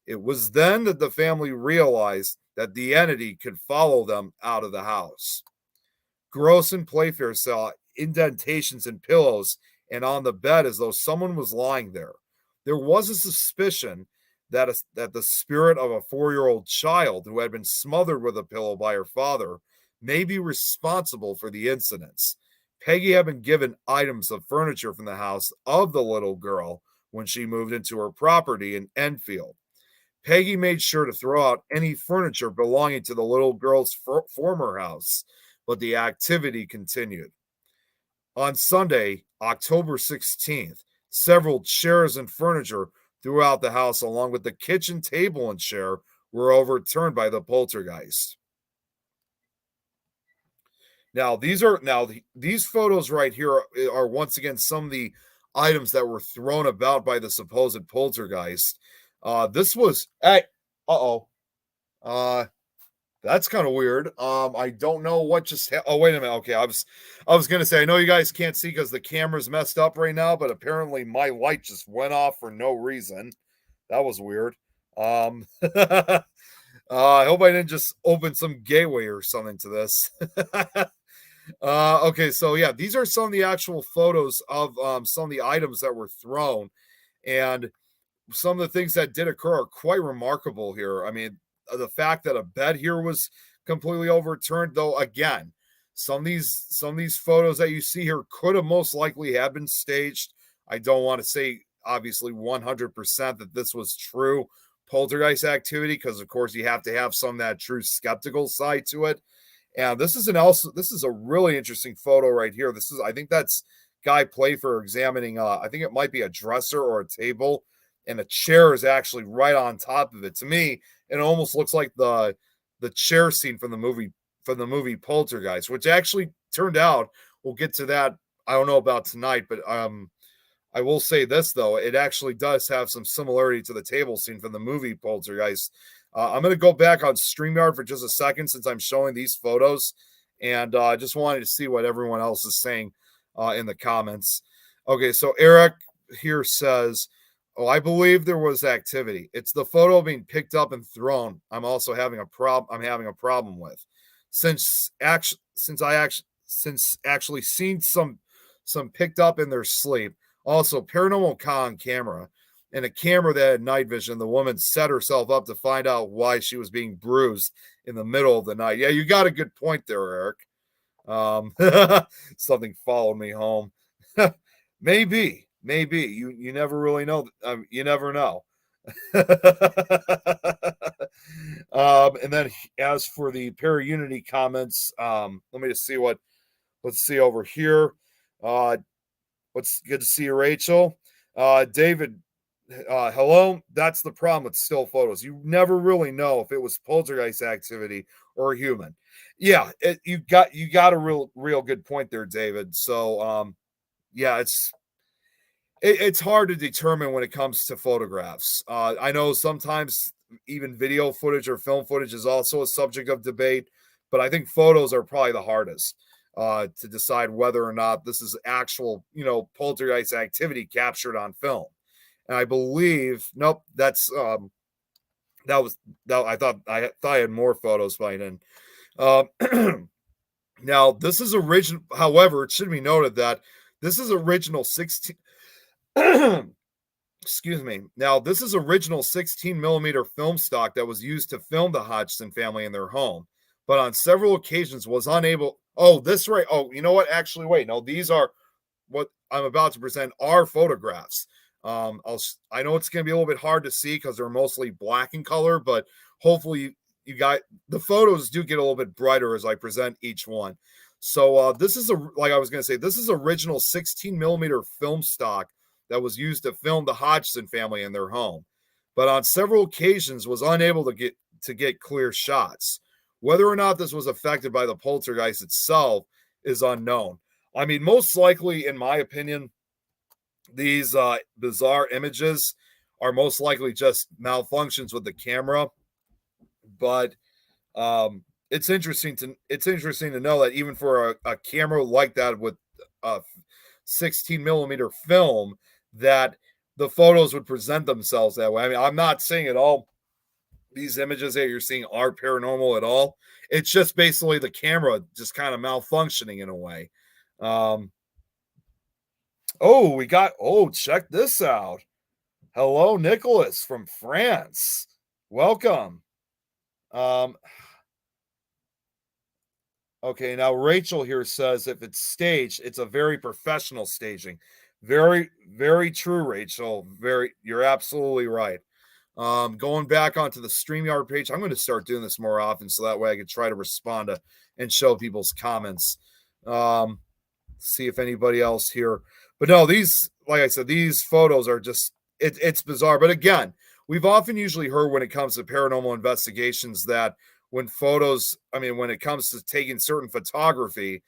It was then that the family realized that the entity could follow them out of the house. Gross and Playfair saw indentations in pillows and on the bed as though someone was lying there. There was a suspicion that the spirit of a 4-year-old child who had been smothered with a pillow by her father may be responsible for the incidents. Peggy had been given items of furniture from the house of the little girl when she moved into her property in Enfield. Peggy made sure to throw out any furniture belonging to the little girl's former house, but the activity continued. On Sunday, October 16th, several chairs and furniture throughout the house, along with the kitchen table and chair, were overturned by the poltergeist. Now, these photos right here are once again some of the items that were thrown about by the supposed poltergeist. This was that's kind of weird. I don't know what just oh, wait a minute. Okay, I was gonna say, I know you guys can't see because the camera's messed up right now, but apparently my light just went off for no reason. That was weird. I hope I didn't just open some gateway or something to this. Okay, so yeah, these are some of the actual photos of some of the items that were thrown, and some of the things that did occur are quite remarkable here. I mean, the fact that a bed here was completely overturned, though. Again, some of these photos that you see here could have most likely have been staged. I don't want to say obviously 100% that this was true poltergeist activity, because of course you have to have some of that true skeptical side to it. And this is a really interesting photo right here. This is, I think that's Guy Playfair examining, I think it might be a dresser or a table, and a chair is actually right on top of it. To me, it almost looks like the chair scene from the movie Poltergeist, which actually turned out, we'll get to that. I don't know about tonight, but I will say this though, it actually does have some similarity to the table scene from the movie Poltergeist. I'm going to go back on StreamYard for just a second since I'm showing these photos, and I just wanted to see what everyone else is saying in the comments. Okay, so Eric here says, "Oh, I believe there was activity. It's the photo being picked up and thrown. I'm also having a problem. I'm having a problem with, since actually seen some picked up in their sleep. Also, paranormal con camera and a camera that had night vision. The woman set herself up to find out why she was being bruised in the middle of the night." Yeah, you got a good point there, Eric. Something followed me home. Maybe you never really know. You never know. And then as for the Paraunity comments, let me just see what. Let's see over here. What's good to see you, Rachel. David, hello. That's the problem with still photos. You never really know if it was poltergeist activity or a human. Yeah, you got a real good point there, David. So yeah, it's hard to determine when it comes to photographs. I know sometimes even video footage or film footage is also a subject of debate, but I think photos are probably the hardest to decide whether or not this is actual, poltergeist activity captured on film. And I believe, nope, I thought I had more photos by then. Now this is original. However, it should be noted that this is original 16. Excuse me. Now, this is original 16 millimeter film stock that was used to film the Hodgson family in their home, but on several occasions was unable. Oh, this right. Oh, you know what? Actually, wait. No, these are what I'm about to present are photographs. I know it's going to be a little bit hard to see because they're mostly black in color, but hopefully you got the photos do get a little bit brighter as I present each one. So this is like I was going to say, this is original 16 millimeter film stock that was used to film the Hodgson family in their home, but on several occasions was unable to get clear shots. Whether or not this was affected by the poltergeist itself is unknown. I mean, most likely, in my opinion, these bizarre images are most likely just malfunctions with the camera. But it's interesting to know that even for a camera like that with a 16 millimeter film, that the photos would present themselves that way. I mean, I'm not saying at all these images that you're seeing are paranormal at all. It's just basically the camera just kind of malfunctioning in a way. Check this out. Hello, Nicholas from France. Welcome. Okay, now Rachel here says if it's staged, it's a very professional staging. Very, very true, Rachel. You're absolutely right. Going back onto the StreamYard page, I'm going to start doing this more often so that way I can try to respond to and show people's comments. See if anybody else here. But no, these, like I said, these photos are just, it's bizarre. But again, we've often usually heard when it comes to paranormal investigations that when it comes to taking certain photography,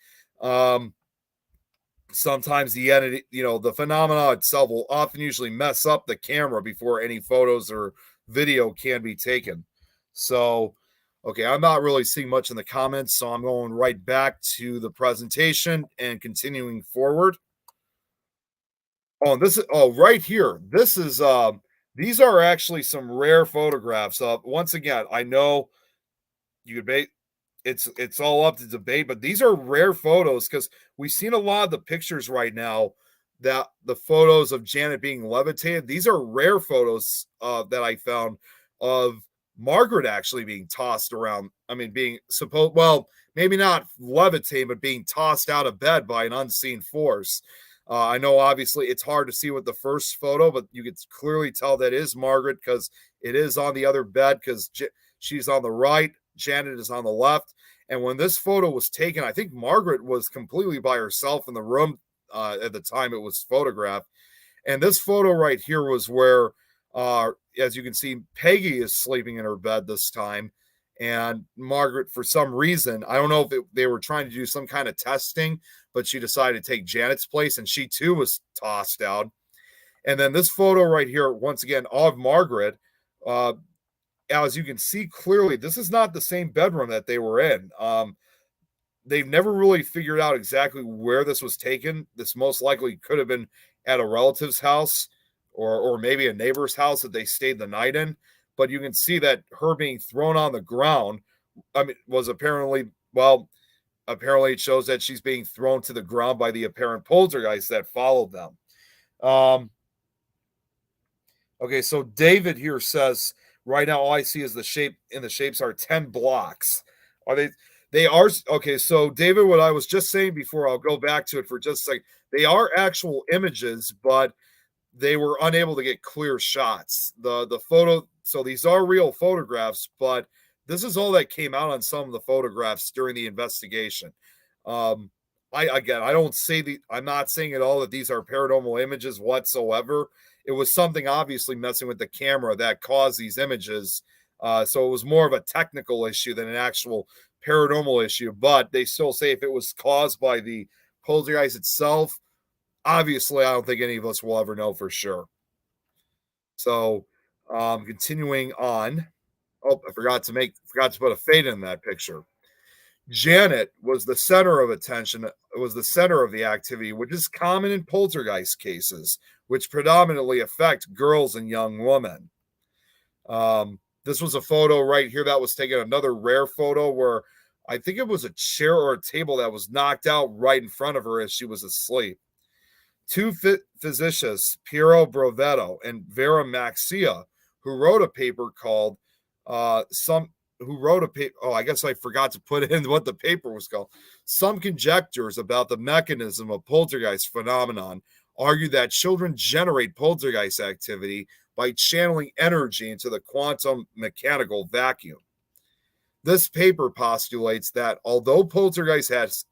sometimes the entity, the phenomena itself will often usually mess up the camera before any photos or video can be taken. So, okay, I'm not really seeing much in the comments, so I'm going right back to the presentation and continuing forward. Right here. These are actually some rare photographs. Once again, I know you could it's all up to debate, but these are rare photos because we've seen a lot of the pictures right now that the photos of Janet being levitated. These are rare photos that I found of Margaret actually being tossed around. I mean, well, maybe not levitating, but being tossed out of bed by an unseen force. I know obviously it's hard to see with the first photo, but you can clearly tell that is Margaret because it is on the other bed because she's on the right, Janet is on the left. And when this photo was taken, I think Margaret was completely by herself in the room at the time it was photographed. And this photo right here was where, as you can see, Peggy is sleeping in her bed this time. And Margaret, for some reason, I don't know if they were trying to do some kind of testing, but she decided to take Janet's place and she too was tossed out. And then this photo right here, once again, of Margaret, as you can see clearly, this is not the same bedroom that they were in. They've never really figured out exactly where this was taken. This most likely could have been at a relative's house or maybe a neighbor's house that they stayed the night in. But you can see that her being thrown on the ground, was apparently it shows that she's being thrown to the ground by the apparent poltergeist that followed them. Okay, so David here says, right now all I see is the shapes are 10 blocks. Are they are okay, so David, what I was just saying before, I'll go back to it for just a second. They are actual images, but they were unable to get clear shots. The photo, so these are real photographs, but this is all that came out on some of the photographs during the investigation. I'm not saying at all that these are paranormal images whatsoever. It was something obviously messing with the camera that caused these images. So it was more of a technical issue than an actual paranormal issue. But they still say if it was caused by the poltergeist itself, obviously I don't think any of us will ever know for sure. So continuing on. Oh, I forgot to put a fade in that picture. Janet was the center of attention, was the center of the activity, which is common in poltergeist cases, which predominantly affect girls and young women. This was a photo right here that was taken, another rare photo where I think it was a chair or a table that was knocked out right in front of her as she was asleep. Two physicians, Piero Brovetto and Vera Maxia, who wrote a paper called I guess I forgot to put in what the paper was called. Some conjectures about the mechanism of poltergeist phenomenon argue that children generate poltergeist activity by channeling energy into the quantum mechanical vacuum. This paper postulates that although poltergeist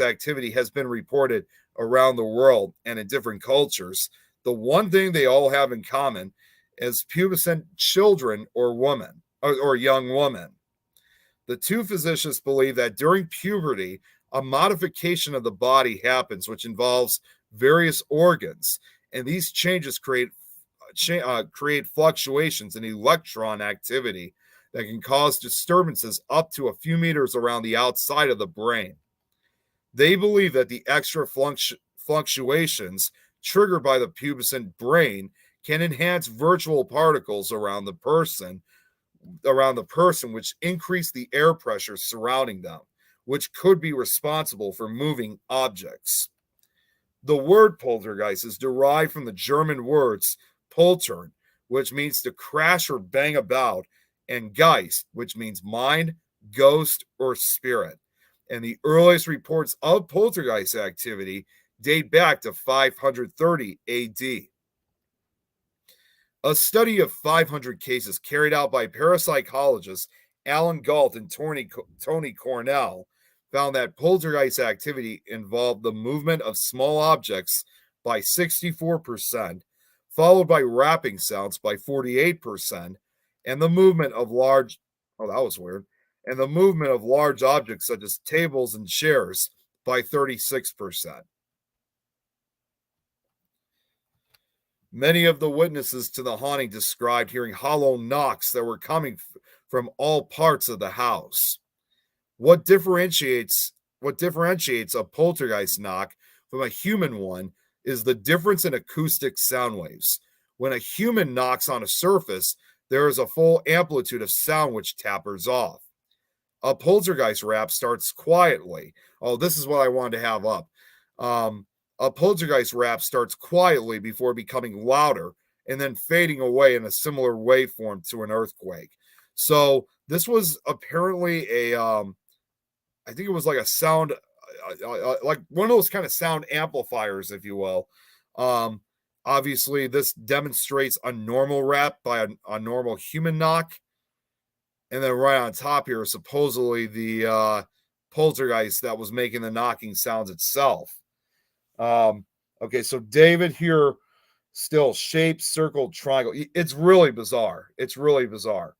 activity has been reported around the world and in different cultures, the one thing they all have in common is pubescent children or young women. The two physicians believe that during puberty, a modification of the body happens, which involves various organs, and these changes create fluctuations in electron activity that can cause disturbances up to a few meters around the outside of the brain. They believe that the extra fluctuations triggered by the pubescent brain can enhance virtual particles around the person, which increase the air pressure surrounding them, which could be responsible for moving objects. The word poltergeist is derived from the German words poltern, which means to crash or bang about, and Geist, which means mind, ghost, or spirit. And the earliest reports of poltergeist activity date back to 530 AD. A study of 500 cases carried out by parapsychologists Alan Galt and Tony Cornell found that poltergeist activity involved the movement of small objects by 64%, followed by rapping sounds by 48%, and the movement of large objects such as tables and chairs by 36%. Many of the witnesses to the haunting described hearing hollow knocks that were coming from all parts of the house. What differentiates a poltergeist knock from a human one is the difference in acoustic sound waves. When a human knocks on a surface, there is a full amplitude of sound which tapers off. A poltergeist rap starts quietly. Oh, this is what I wanted to have up. A poltergeist rap starts quietly before becoming louder and then fading away in a similar waveform to an earthquake. So this was apparently I think it was like a sound, like one of those kind of sound amplifiers, if you will. Um, Obviously, this demonstrates a normal rap by a normal human knock. And then right on top here, supposedly the poltergeist that was making the knocking sounds itself. Okay, so David here, still shape, circle, triangle. It's really bizarre. It's really bizarre.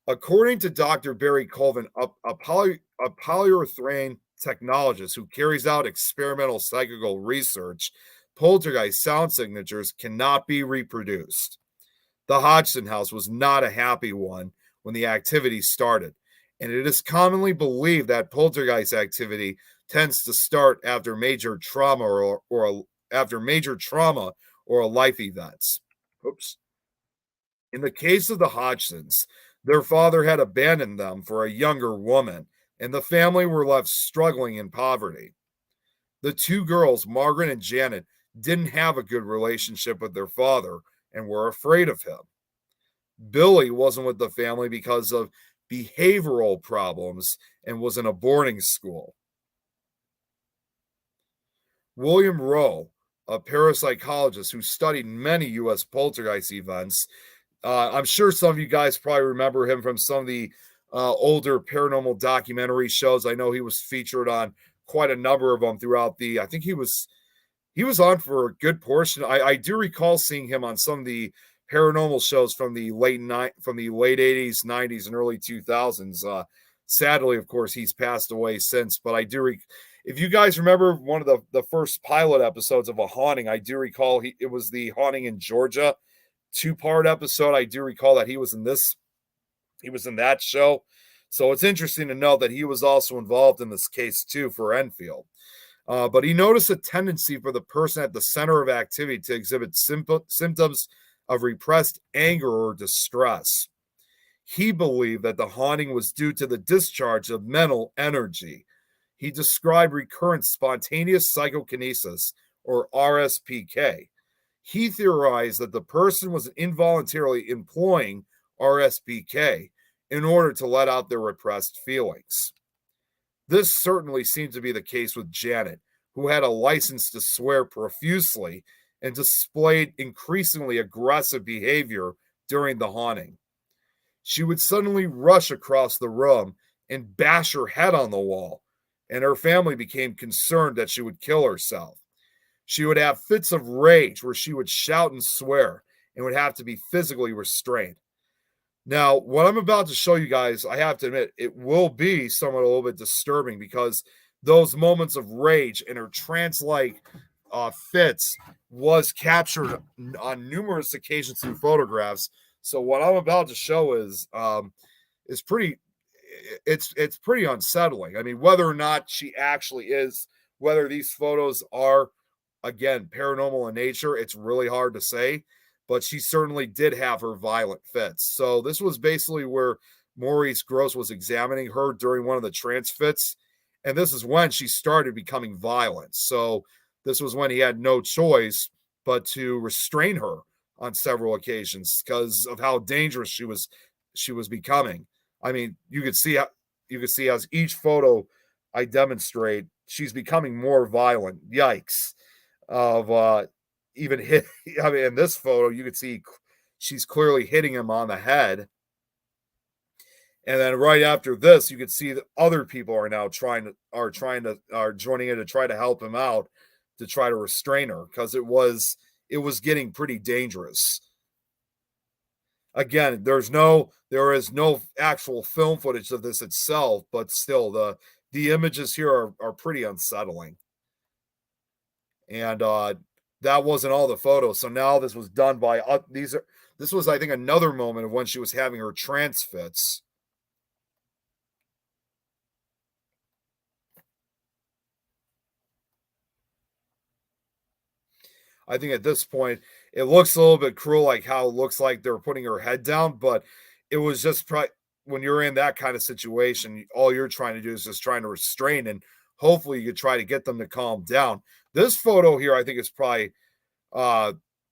According to Dr. Barry Colvin, a polyurethane technologist who carries out experimental psychical research, poltergeist sound signatures cannot be reproduced. The Hodgson house was not a happy one when the activity started, and it is commonly believed that poltergeist activity tends to start after major trauma after major trauma or a life events. Oops. In the case of the Hodgsons, their father had abandoned them for a younger woman, and the family were left struggling in poverty. The two girls, Margaret and Janet, didn't have a good relationship with their father and were afraid of him. Billy wasn't with the family because of behavioral problems and was in a boarding school. William Rowe, a parapsychologist who studied many U.S. poltergeist events, I'm sure some of you guys probably remember him from some of the older paranormal documentary shows. I know he was featured on quite a number of them throughout I think he was on for a good portion. I do recall seeing him on some of the paranormal shows from the late 80s, 90s, and early 2000s. Sadly, of course, he's passed away since. But I do, if you guys remember one of the first pilot episodes of A Haunting, I do recall it was the Haunting in Georgia 2-part episode. I do recall that he was in that show. So it's interesting to know that he was also involved in this case too for Enfield. But he noticed a tendency for the person at the center of activity to exhibit symptoms of repressed anger or distress. He believed that the haunting was due to the discharge of mental energy. He described recurrent spontaneous psychokinesis, or RSPK. He theorized that the person was involuntarily employing RSPK in order to let out their repressed feelings. This certainly seemed to be the case with Janet, who had a license to swear profusely and displayed increasingly aggressive behavior during the haunting. She would suddenly rush across the room and bash her head on the wall, and her family became concerned that she would kill herself. She would have fits of rage where she would shout and swear and would have to be physically restrained. Now, what I'm about to show you guys, I have to admit, it will be somewhat a little bit disturbing because those moments of rage and her trance-like fits was captured on numerous occasions through photographs. So what I'm about to show is pretty, it's pretty unsettling. I mean, whether or not she actually is, whether these photos are, again, paranormal in nature, it's really hard to say. But she certainly did have her violent fits. So this was basically where Maurice Grosse was examining her during one of the trance fits. And this is when she started becoming violent. So this was when he had no choice but to restrain her on several occasions because of how dangerous she was becoming. I mean, you could see as each photo I demonstrate, she's becoming more violent. Yikes. Of even hit, I mean, in this photo, you could see she's clearly hitting him on the head. And then right after this, you could see that other people are now are joining in to try to help him out to try to restrain her because it was getting pretty dangerous. Again, there is no actual film footage of this itself, but still the images here are pretty unsettling. And that wasn't all the photos. So now this was done by this was, I think, another moment of when she was having her trance fits. I think at this point it looks a little bit cruel, like how it looks like they're putting her head down, but it was just when you're in that kind of situation, all you're trying to do is just trying to restrain, and hopefully you could try to get them to calm down. This photo here, I think, is probably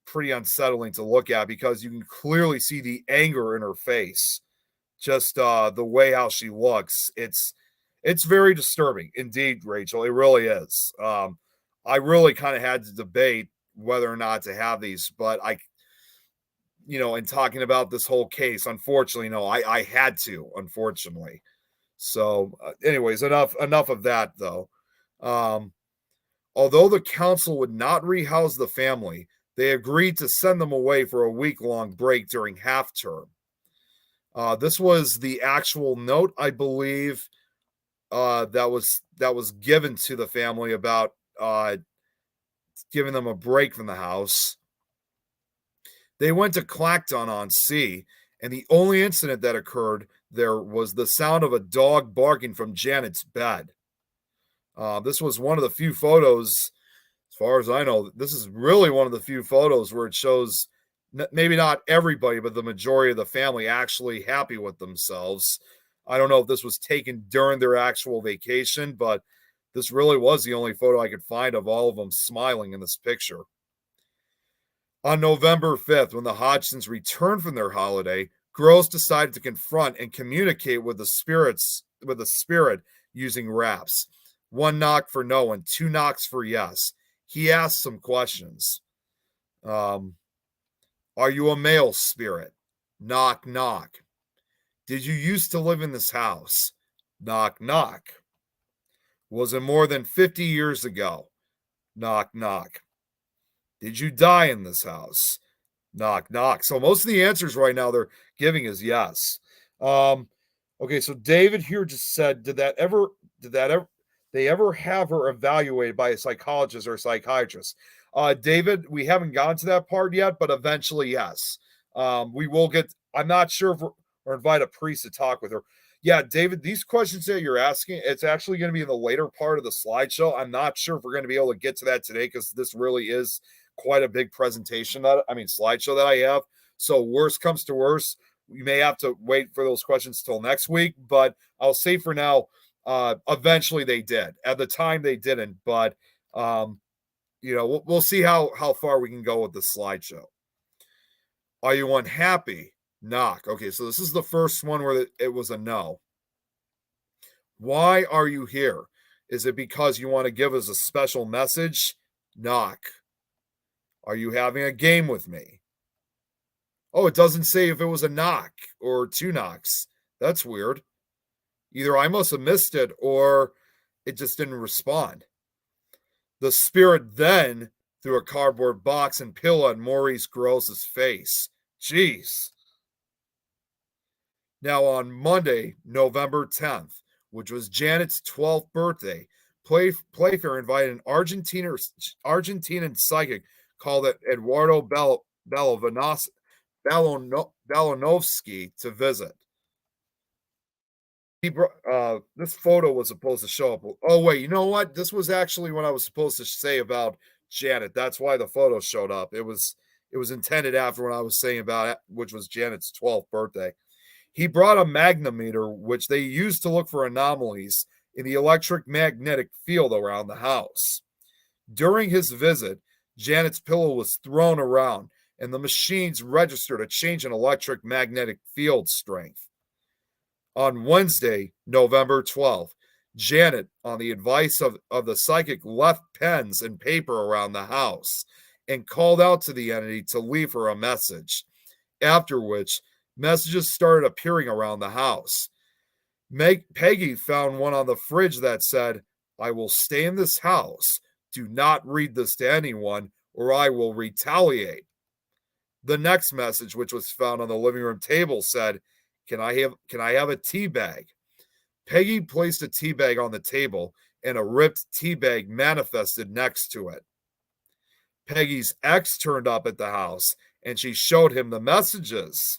pretty unsettling to look at because you can clearly see the anger in her face. Just the way how she looks. It's very disturbing indeed, Rachel. It really is. I really kind of had to debate whether or not to have these, but in talking about this whole case, unfortunately, no, I had to, unfortunately. So, anyways, enough of that, though. Um, Although the council would not rehouse the family, they agreed to send them away for a week-long break during half term. This was the actual note, I believe, that was given to the family about giving them a break from the house. They went to Clacton-on-Sea, and the only incident that occurred there was the sound of a dog barking from Janet's bed. This was one of the few photos, as far as I know, this is really one of the few photos where it shows maybe not everybody, but the majority of the family actually happy with themselves. I don't know if this was taken during their actual vacation, but this really was the only photo I could find of all of them smiling in this picture. On November 5th, when the Hodgsons returned from their holiday, girls decided to confront and communicate with the spirit using raps. 1 knock for no and 2 knocks for yes. He asked some questions. Are you a male spirit? Knock, knock. Did you used to live in this house? Knock, knock. Was it more than 50 years ago? Knock, knock. Did you die in this house? Knock, knock. So most of the answers right now they're giving is yes. Okay, so David here just said, did they ever have her evaluated by a psychologist or a psychiatrist? David, we haven't gotten to that part yet, but eventually, yes. We will get, I'm not sure if or invite a priest to talk with her. Yeah, David, these questions that you're asking, it's actually going to be in the later part of the slideshow. I'm not sure if we're going to be able to get to that today because this really is quite a big presentation slideshow that I have. So worst comes to worst, we may have to wait for those questions till next week, but I'll say for now, eventually they did. At the time they didn't, but we'll see how far we can go with the slideshow. Are you unhappy? Knock. Okay, so this is the first one where it was a no. Why are you here? Is it because you want to give us a special message? Knock. Are you having a game with me? Oh, it doesn't say if it was a knock or 2 knocks. That's weird. Either I must have missed it or it just didn't respond. The spirit then threw a cardboard box and pillow at Maurice Gross's face. Jeez. Now on Monday, November 10th, which was Janet's 12th birthday, Playfair invited an Argentinian psychic called Eduardo Balanovsky to visit. This photo was supposed to show up. Oh, wait, you know what? This was actually what I was supposed to say about Janet. That's why the photo showed up. It was intended after what I was saying about it, which was Janet's 12th birthday. He brought a magnetometer, which they used to look for anomalies in the electromagnetic field around the house. During his visit, Janet's pillow was thrown around, and the machines registered a change in electromagnetic field strength. On Wednesday, November 12th, Janet, on the advice of the psychic, left pens and paper around the house and called out to the entity to leave her a message, after which messages started appearing around the house. Peggy found one on the fridge that said, I will stay in this house. Do not read this to anyone or I will retaliate. The next message, which was found on the living room table, said, Can I have a tea bag? Peggy placed a tea bag on the table and a ripped tea bag manifested next to it. Peggy's ex turned up at the house and she showed him the messages.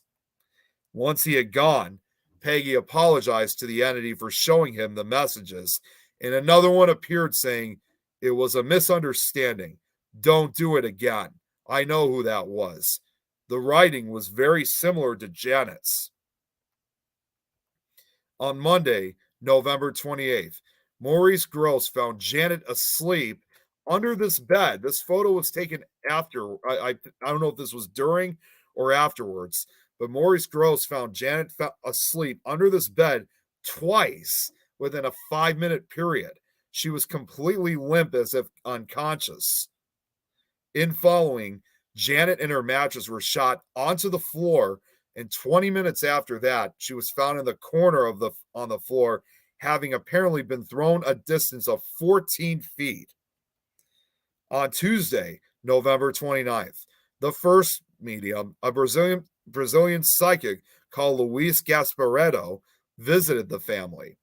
Once he had gone, Peggy apologized to the entity for showing him the messages, and another one appeared saying, It was a misunderstanding. Don't do it again. I know who that was. The writing was very similar to Janet's. On Monday, November 28th, Maurice Gross found Janet asleep under this bed. This photo was taken after. I don't know if this was during or afterwards, but Maurice Gross found Janet asleep under this bed twice within a 5-minute period. She was completely limp as if unconscious. In following, Janet and her mattress were shot onto the floor, and 20 minutes after that, she was found in the corner of on the floor, having apparently been thrown a distance of 14 feet. On Tuesday, November 29th, the first medium, a Brazilian psychic called Luis Gasparetto, visited the family.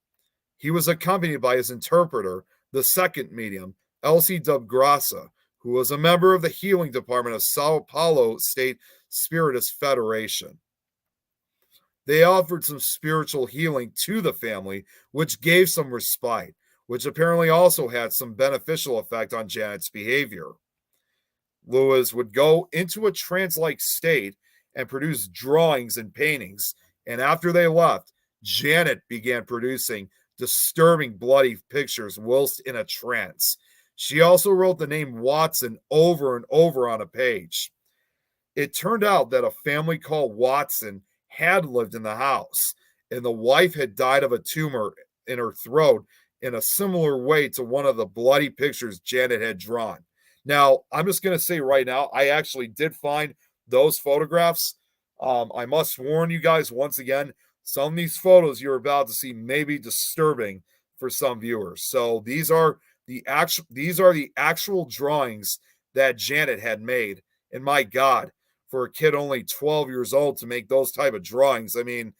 He was accompanied by his interpreter, the second medium, Elsie Dubgrasa, who was a member of the healing department of Sao Paulo State Spiritist Federation. They offered some spiritual healing to the family, which gave some respite, which apparently also had some beneficial effect on Janet's behavior. Lewis would go into a trance-like state and produce drawings and paintings, and after they left, Janet began producing disturbing bloody pictures whilst in a trance. She also wrote the name Watson over and over on a page. It turned out that a family called Watson had lived in the house, and the wife had died of a tumor in her throat in a similar way to one of the bloody pictures Janet had drawn. Now, I'm just going to say right now, I actually did find those photographs. I must warn you guys once again, some of these photos you're about to see may be disturbing for some viewers. So these are the actual drawings that Janet had made. And my God, for a kid only 12 years old to make those type of drawings. I mean,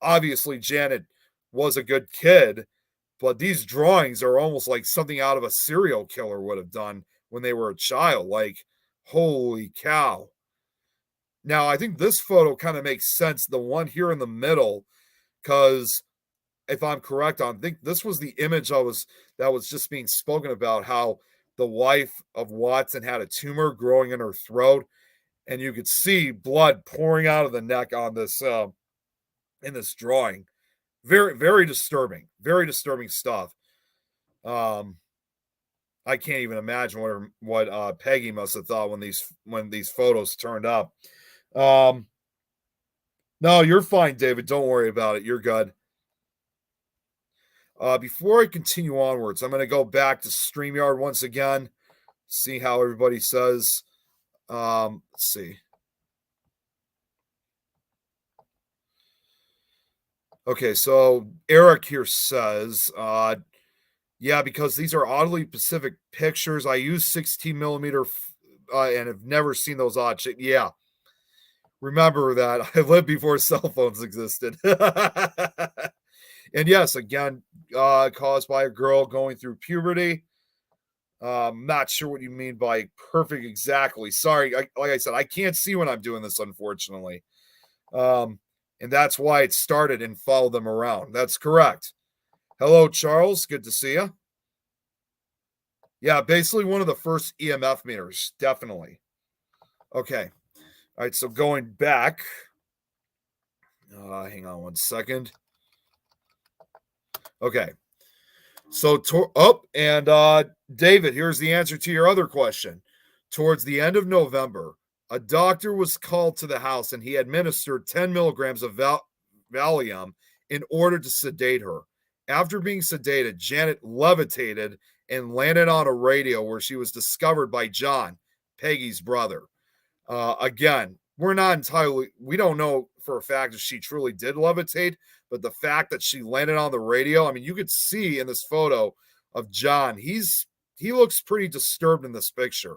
obviously Janet was a good kid, but these drawings are almost like something out of a serial killer would have done when they were a child. Like, holy cow. Now, I think this photo kind of makes sense, the one here in the middle, because if I'm correct, I think this was the image that was just being spoken about, how the wife of Watson had a tumor growing in her throat, and you could see blood pouring out of the neck on this in this drawing. Very, very disturbing stuff. I can't even imagine what Peggy must have thought when these photos turned up. No, you're fine, David. Don't worry about it. You're good. Before I continue onwards, I'm going to go back to StreamYard once again, see how everybody says. Let's see. Okay, so Eric here says, yeah, because these are oddly specific pictures. I use 16 millimeter and have never seen those odd shit. Yeah. Remember that I lived before cell phones existed. And yes, again, caused by a girl going through puberty. Not sure what you mean by perfect exactly. Sorry, like I said, I can't see when I'm doing this, unfortunately. And that's why it started and followed them around. That's correct. Hello, Charles. Good to see you. Yeah, basically one of the first EMF meters, definitely. Okay. All right, so going back. Hang on one second. Okay. So, David, here's the answer to your other question. Towards the end of November, a doctor was called to the house and he administered 10 milligrams of Valium in order to sedate her. After being sedated, Janet levitated and landed on a radio where she was discovered by John, Peggy's brother. Again, we don't know for a fact if she truly did levitate, but the fact that she landed on the radio, I mean, you could see in this photo of John, he looks pretty disturbed in this picture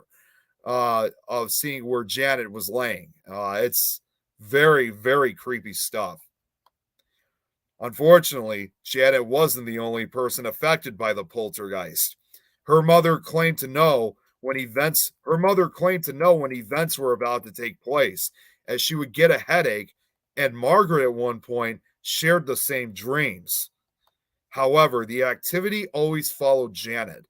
of seeing where Janet was laying. It's very, very creepy stuff. Unfortunately, Janet wasn't the only person affected by the poltergeist. Her mother claimed to know when events were about to take place, as she would get a headache, and Margaret at one point shared the same dreams. However, the activity always followed Janet.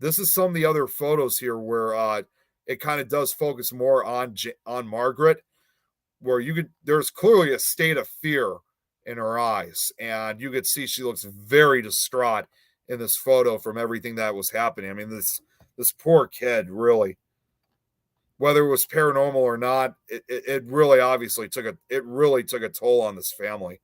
This is some of the other photos here where it kind of does focus more on Margaret, where there's clearly a state of fear in her eyes, and you could see she looks very distraught in this photo from everything that was happening. I mean, This poor kid, really. Whether it was paranormal or not, it really obviously took a toll on this family.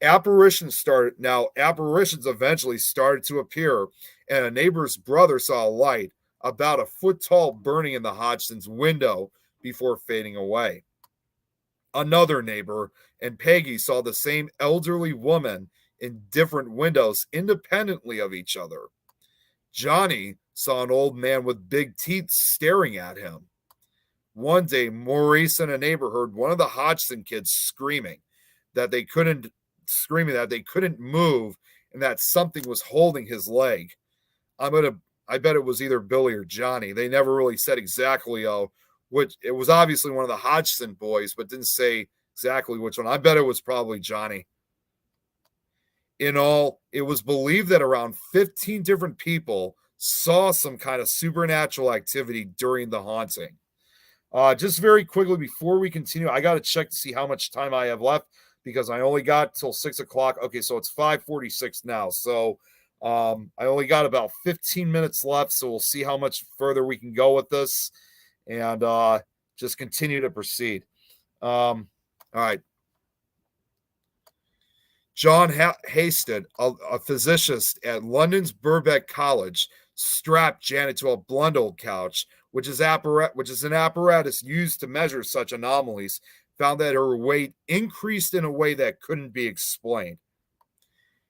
Apparitions eventually started to appear, and a neighbor's brother saw a light about a foot tall burning in the Hodgson's window before fading away. Another neighbor and Peggy saw the same elderly woman in different windows independently of each other. Johnny saw an old man with big teeth staring at him. One day, Maurice and a neighbor heard one of the Hodgson kids that they couldn't move and that something was holding his leg. I bet it was either Billy or Johnny. They never really said exactly which. It was obviously one of the Hodgson boys, but didn't say exactly which one. I bet it was probably Johnny. In all, it was believed that around 15 different people saw some kind of supernatural activity during the haunting. Just very quickly before we continue, I got to check to see how much time I have left because I only got till 6 o'clock. Okay, so it's 5:46 now. So I only got about 15 minutes left. So we'll see how much further we can go with this and just continue to proceed. All right. John Hasted, a physicist at London's Birkbeck College, strapped Janet to a Blundell couch, which is an apparatus used to measure such anomalies, found that her weight increased in a way that couldn't be explained.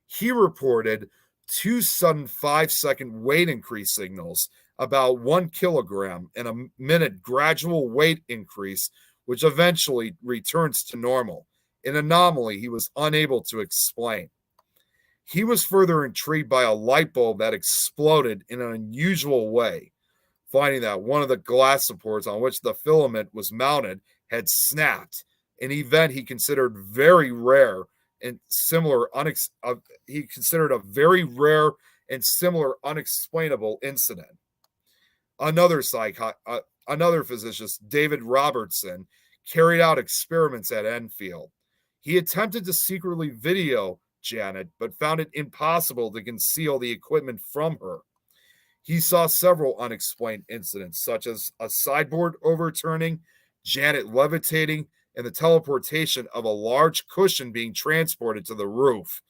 He reported 2 sudden 5-second weight increase signals, about 1 kilogram, and a minute gradual weight increase, which eventually returns to normal, an anomaly he was unable to explain. He was further intrigued by a light bulb that exploded in an unusual way, finding that one of the glass supports on which the filament was mounted had snapped, an event he considered very rare and similar unexplainable incident. Another physician, David Robertson, carried out experiments at Enfield. He attempted to secretly video Janet, but found it impossible to conceal the equipment from her. He saw several unexplained incidents, such as a sideboard overturning, Janet levitating, and the teleportation of a large cushion being transported to the roof.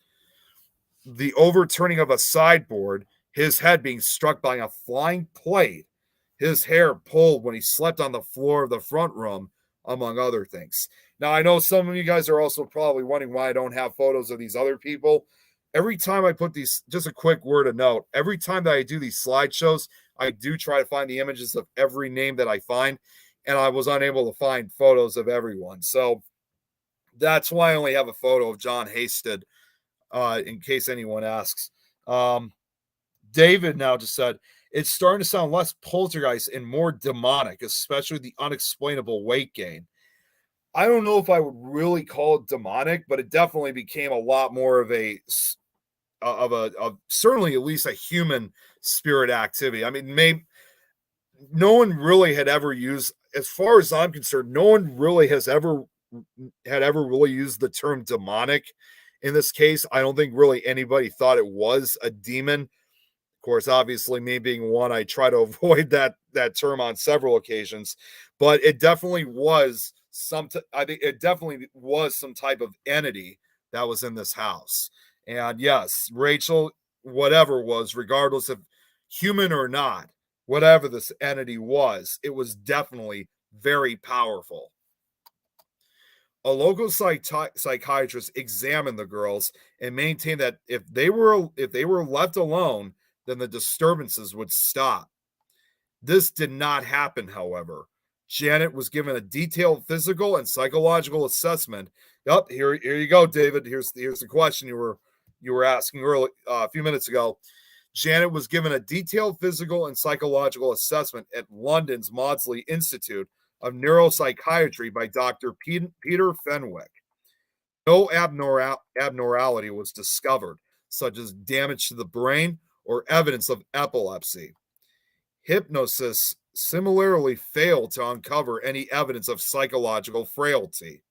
The overturning of a sideboard, his head being struck by a flying plate, his hair pulled when he slept on the floor of the front room, among other things. Now, I know some of you guys are also probably wondering why I don't have photos of these other people. Every time I put these, just a quick word of note, every time that I do these slideshows, I do try to find the images of every name that I find, and I was unable to find photos of everyone. So that's why I only have a photo of John Hasted, in case anyone asks. David now just said, it's starting to sound less poltergeist and more demonic, especially the unexplainable weight gain. I don't know if I would really call it demonic, but it definitely became a lot more of certainly at least a human spirit activity. I mean, maybe no one really had ever used, as far as I'm concerned, no one really had ever really used the term demonic. In this case, I don't think really anybody thought it was a demon. Of course, obviously, me being one, I try to avoid that term on several occasions, but it definitely was I think it definitely was some type of entity that was in this house. And yes, Rachel, whatever was, regardless of human or not, whatever this entity was, it was definitely very powerful. A local psychiatrist examined the girls and maintained that if they were left alone, then the disturbances would stop. This did not happen, however. Janet was given a detailed physical and psychological assessment. Yep, here you go, David. Here's the question you were asking early a few minutes ago. Janet was given a detailed physical and psychological assessment at London's Maudsley Institute of Neuropsychiatry by Dr. Peter Fenwick. No abnormality was discovered, such as damage to the brain or evidence of epilepsy. Hypnosis similarly failed to uncover any evidence of psychological frailty.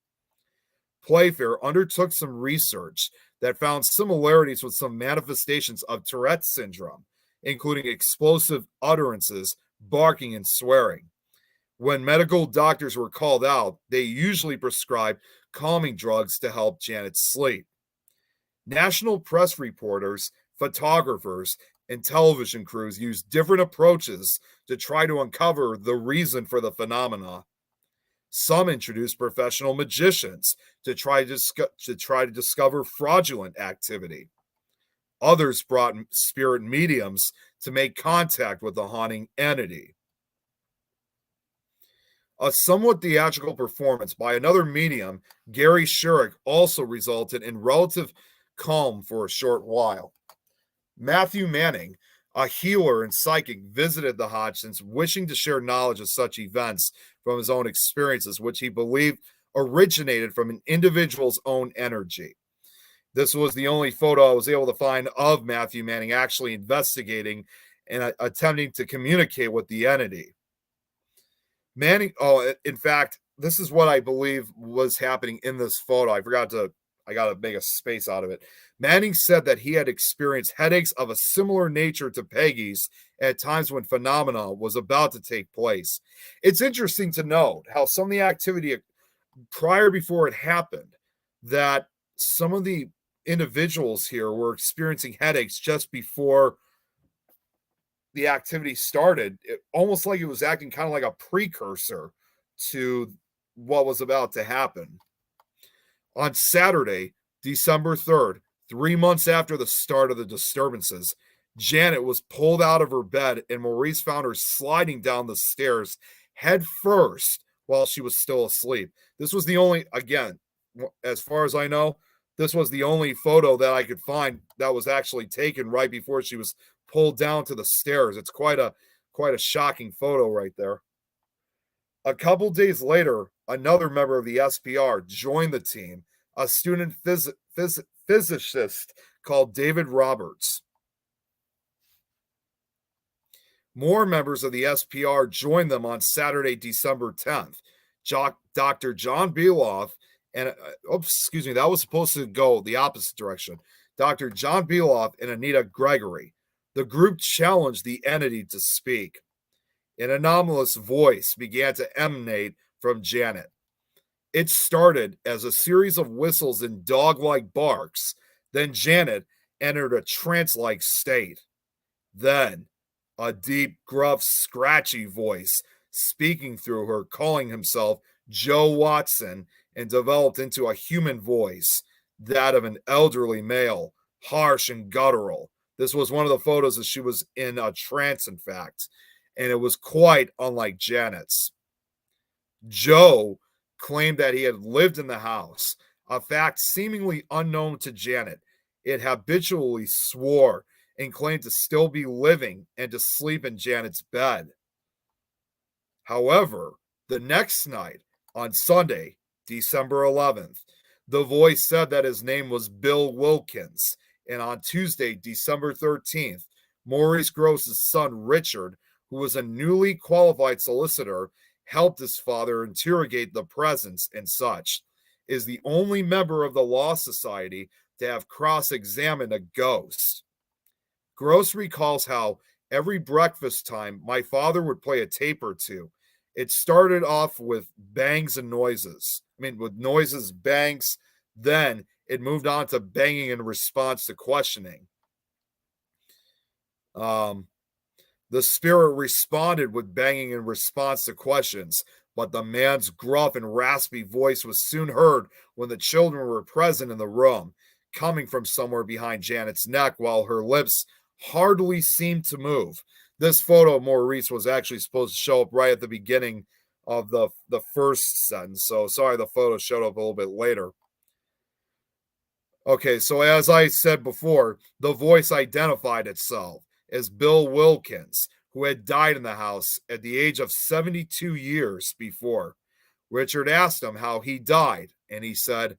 Playfair undertook some research that found similarities with some manifestations of Tourette's syndrome, including explosive utterances, barking, and swearing. When medical doctors were called out, they usually prescribed calming drugs to help Janet sleep. National press reporters, photographers, and television crews used different approaches to try to uncover the reason for the phenomena. Some introduced professional magicians to try to discover fraudulent activity. Others brought spirit mediums to make contact with the haunting entity. A somewhat theatrical performance by another medium, Gary Shurick, also resulted in relative calm for a short while. Matthew Manning, a healer and psychic, visited the Hodgsons wishing to share knowledge of such events from his own experiences, which he believed originated from an individual's own energy. This was the only photo I was able to find of Matthew Manning actually investigating and attempting to communicate with the entity. Manning, in fact, this is what I believe was happening in this photo. I got to make a space out of it. Manning said that he had experienced headaches of a similar nature to Peggy's at times when phenomena was about to take place. It's interesting to note how some of the activity before it happened, that some of the individuals here were experiencing headaches just before the activity started, almost like it was acting kind of like a precursor to what was about to happen. On Saturday, December 3rd, 3 months after the start of the disturbances, Janet was pulled out of her bed and Maurice found her sliding down the stairs head first while she was still asleep. This was the only, again, as far as I know, this was the only photo that I could find that was actually taken right before she was pulled down to the stairs. It's quite a shocking photo right there. A couple days later, another member of the SPR joined the team, a student physicist called David Roberts. More members of the SPR joined them on Saturday, December 10th. Dr. John Beloff and, that was supposed to go the opposite direction. Dr. John Beloff and Anita Gregory. The group challenged the entity to speak. An anomalous voice began to emanate from Janet. It started as a series of whistles and dog-like barks. Then Janet entered a trance-like state. Then a deep, gruff, scratchy voice speaking through her, calling himself Joe Watson, and developed into a human voice, that of an elderly male, harsh and guttural. This was one of the photos that she was in a trance, in fact, and it was quite unlike Janet's. Joe claimed that he had lived in the house, a fact seemingly unknown to Janet. It habitually swore and claimed to still be living and to sleep in Janet's bed. However, the next night, on Sunday, December 11th, the voice said that his name was Bill Wilkins, and on Tuesday, December 13th, Maurice Gross's son, Richard, who was a newly qualified solicitor, helped his father interrogate the presence and such, is the only member of the Law Society to have cross-examined a ghost. Gross recalls how every breakfast time my father would play a tape or two. It started off with bangs and noises. With noises, bangs. Then it moved on to banging in response to questioning. The spirit responded with banging in response to questions, but the man's gruff and raspy voice was soon heard when the children were present in the room, coming from somewhere behind Janet's neck while her lips hardly seemed to move. This photo of Maurice was actually supposed to show up right at the beginning of the first sentence, so sorry the photo showed up a little bit later. Okay, so as I said before, the voice identified itself as Bill Wilkins, who had died in the house at the age of 72 years before. Richard asked him how he died, and he said,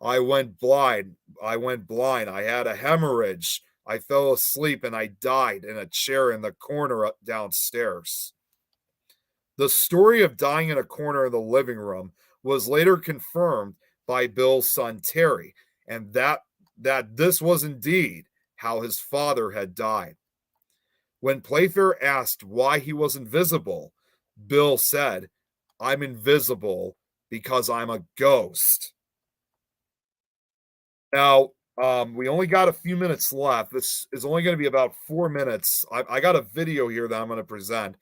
I went blind. I had a hemorrhage. I fell asleep and I died in a chair in the corner downstairs. The story of dying in a corner of the living room was later confirmed by Bill's son Terry, and that this was indeed how his father had died. When Playfair asked why he was invisible, Bill said, "I'm invisible because I'm a ghost." Now, we only got a few minutes left. This is only going to be about 4 minutes. I got a video here that I'm going to present.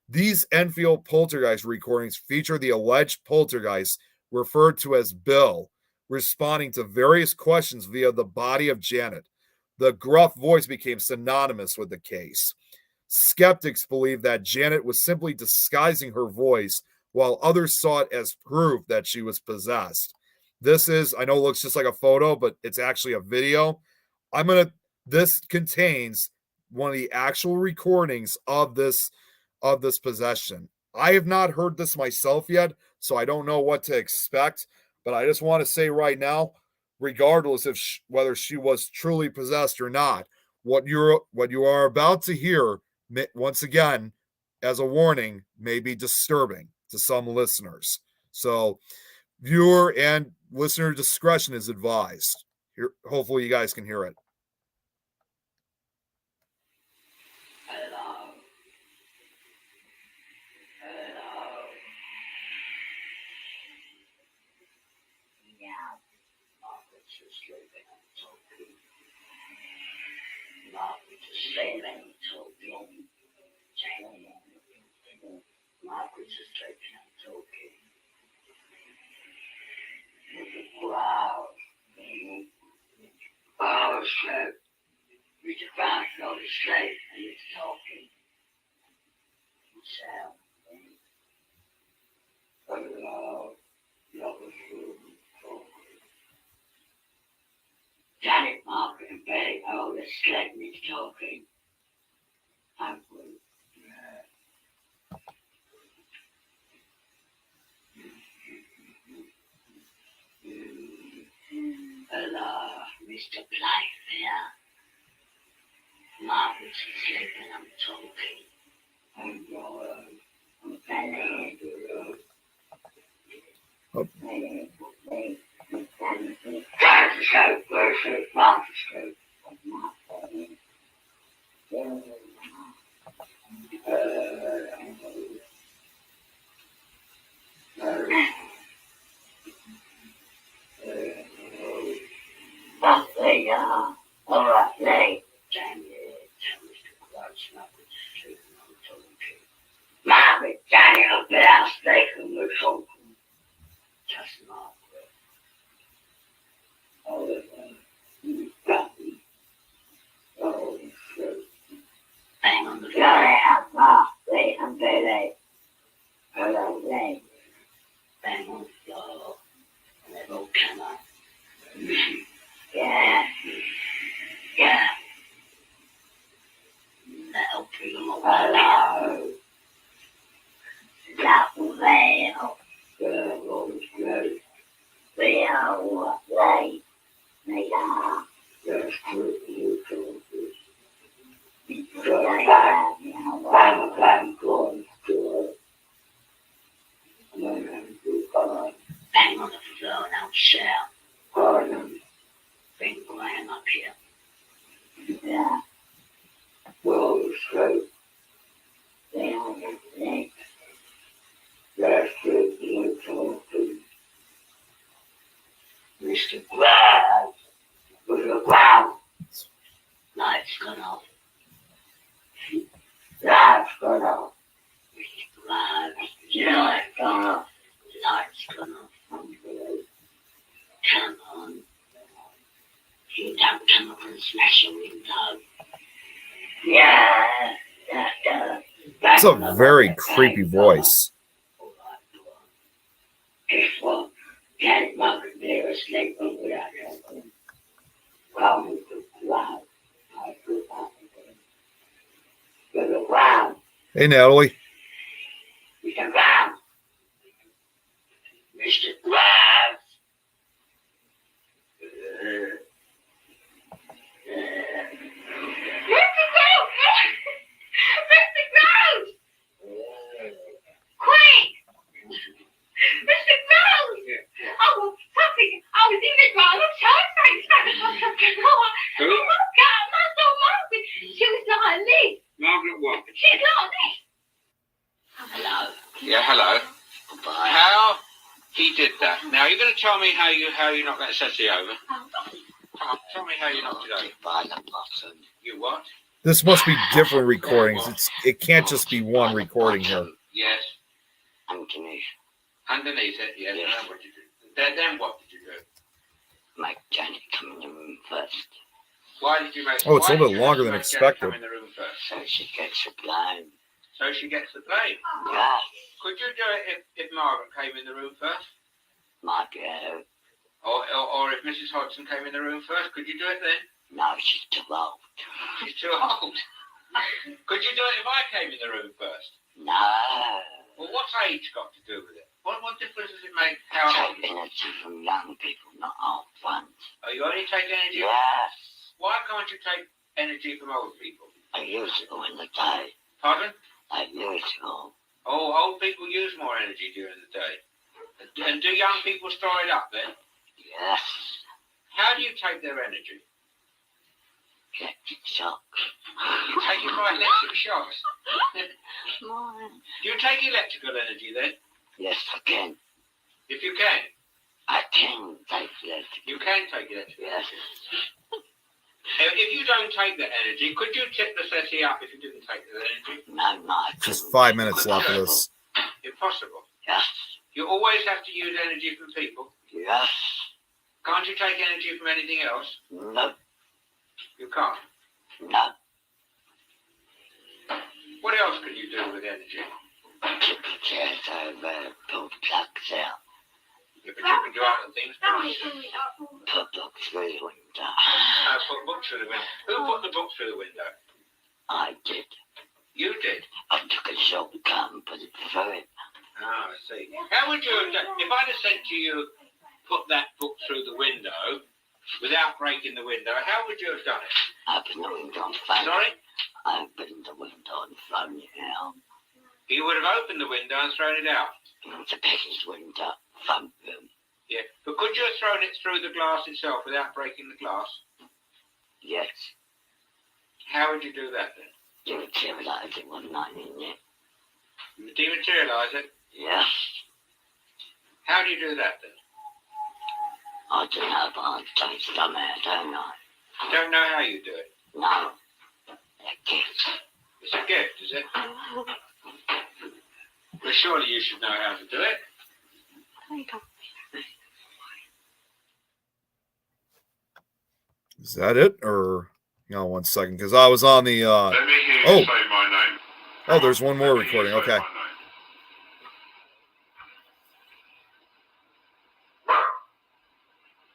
These Enfield poltergeist recordings feature the alleged poltergeist referred to as Bill, responding to various questions via the body of Janet. The gruff voice became synonymous with the case. Skeptics believe that Janet was simply disguising her voice, while others saw it as proof that she was possessed. I know it looks just like a photo, but it's actually a video. This contains one of the actual recordings of this possession. I have not heard this myself yet, so I don't know what to expect, but I just want to say right now, regardless of whether she was truly possessed or not, what you are about to hear, once again, as a warning, may be disturbing to some listeners. So viewer and listener discretion is advised. Here, hopefully you guys can hear it. Oh, shit. We just found no slave and it's talking. Janet, Margaret, and Betty, oh, the slave and it's talking. I'm good. Hello, Mr. Playfair. Margaret's asleep and I'm talking. I'm Betty. All right, Nate. Margaret, Johnny, up at our station with hope. Just Margaret. Oh, hang on the floor, Margaret and Betty. Hello, Nate. Hang on the floor. And they've all come up. Yeah. Yeah. That'll bring them all. Hello. That well. Well, good. Well, late. They are. That's good. You can do this. I'm going to bang on the floor and I'll shout. Pardon. Been going up here. Yeah. Well, it's good. They are the thing. That's good. You can do. Mr. Glass. Mr. Glass. Lights gone off. Lights gone off. Mr. Glass. Lights gone off. Lights gone off. Come on. You don't come up and smash a window. Yeah. It's a very creepy voice. Guess what? Can't Margaret there asleep without helping. Come loud. Wow. Hey, Natalie. Mr. Brown. Mr. Brown. Mr. Gross! Quick! Mr. Gross! Oh, something. I was in the car. Look, Charlie. Oh, God, my soul, Margaret. She was not her niece. Margaret Now you're going to tell me how you knocked that settee over. Come on, tell me how you knocked it over. By the bottom. You what? This must be different recordings. It can't just be one recording here. Yes. Underneath. Underneath it, yes. Yes. And then what did you do? Then what did you do? Make Janet come in the room first. Why did you make? Oh, it's a why little did bit you longer make than Janet expected. Come in the room first? So she gets the blame. So she gets the blame. Yes. Could you do it if Margaret came in the room first? Might be her. Or if Mrs. Hodgson came in the room first? Could you do it then? No, she's too old. She's too old. Could you do it if I came in the room first? No. Well, what's age got to do with it? What difference does it make how old? Take energy from young people, not old ones. Oh, you only take energy? Yes. Why can't you take energy from old people? I use it all in the day. Pardon? I use it all. Oh, old people use more energy during the day. And do young people store it up then? Yes. How do you take their energy? Electric shock. You take it by electric shocks. Mine. Do you take electrical energy then? Yes, I can. If you can. I can take electric. You can take electrical Yes. If you don't take that energy, could you tip the settee up if you didn't take the energy? No, I Just couldn't. 5 minutes left of this. Impossible. Yes. You always have to use energy from people. Yes. Can't you take energy from anything else? No. You can't. No. What else can you do with energy? Tip the chairs over, pull the plugs out, Yeah, but you can do other things. Can't you? put books through the window. Put books through the window. Who put the books through the window? I did. You did. I took a shortcut and put it through it. Ah, I see. How would you have done, if I'd have said to you, put that book through the window without breaking the window, how would you have done it? Open the window and thrown it. Sorry? Opened the window and thrown it out. You would have opened the window and thrown it out. It's a package window, front room. Yeah. But could you have thrown it through the glass itself without breaking the glass? Yes. How would you do that then? Dematerialise it one night in it. You dematerialise it? Yes. How do you do that then? I don't know, but I'll tell you somehow, don't I? You don't know how you do it. No. A gift. It's a gift, is it? Well, surely you should know how to do it. Is that it? Or hang on 1 second, because I was on the Let me hear you oh. say my name. Oh, there's one more Let me hear recording. you say Okay. my name.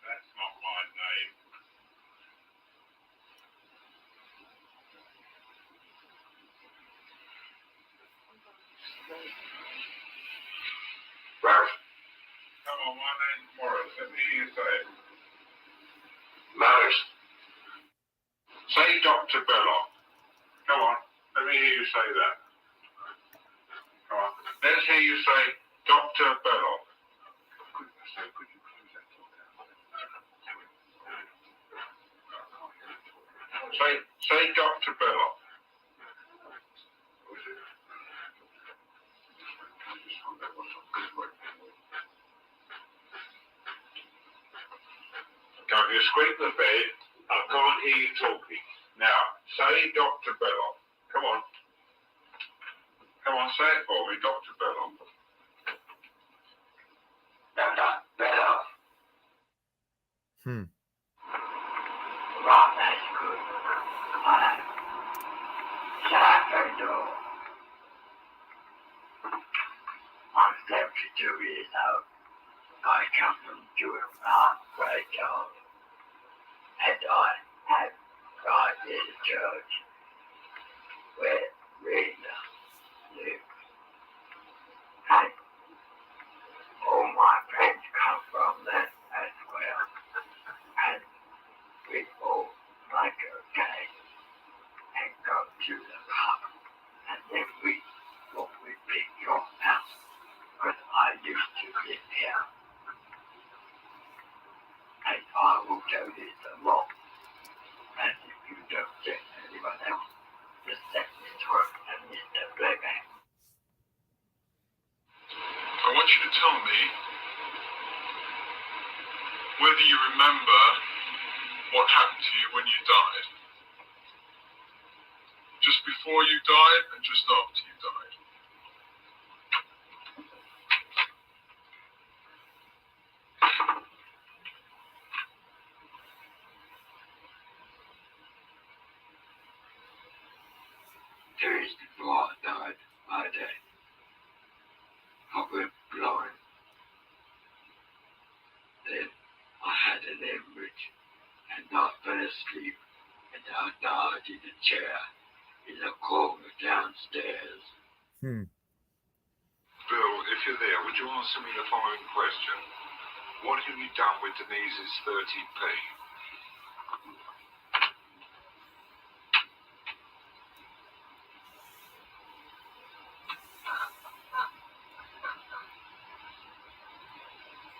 That's not my name. Come on, my name's Morris. Let me hear you say it. Morris. Say Dr. Belloc. Come on, let me hear you say that. Come on, let's hear you say Dr. Belloc. Goodness sake, could you close that door down? Say Dr. Belloc. Now, if you squeak the bed, I can't hear you talking. Now, say Dr. Belloc. Come on. Come on, say it for me, Dr. Belloc. Dr. Belloc. Right, that's good. Right. Shut the door. I'm 72 years old. I come from Jewel Park, Great Dog. And I have right near the church where Rita lives. And all my friends come from there as well. And we all like a game and go to the pub. And then we pick your house. Because I used to live here. And I will do this a lot. And if you don't get anyone else, just let me work and Mr. Blackman. I want you to tell me remember what happened to you when you died? Just before you died and just after you died? Days before I died, my day, I went blind. Then I had an hemorrhage, and I fell asleep, and I died in a chair in the corner downstairs. Bill, if you're there, would you answer me the following question? What have you done with Denise's 30p?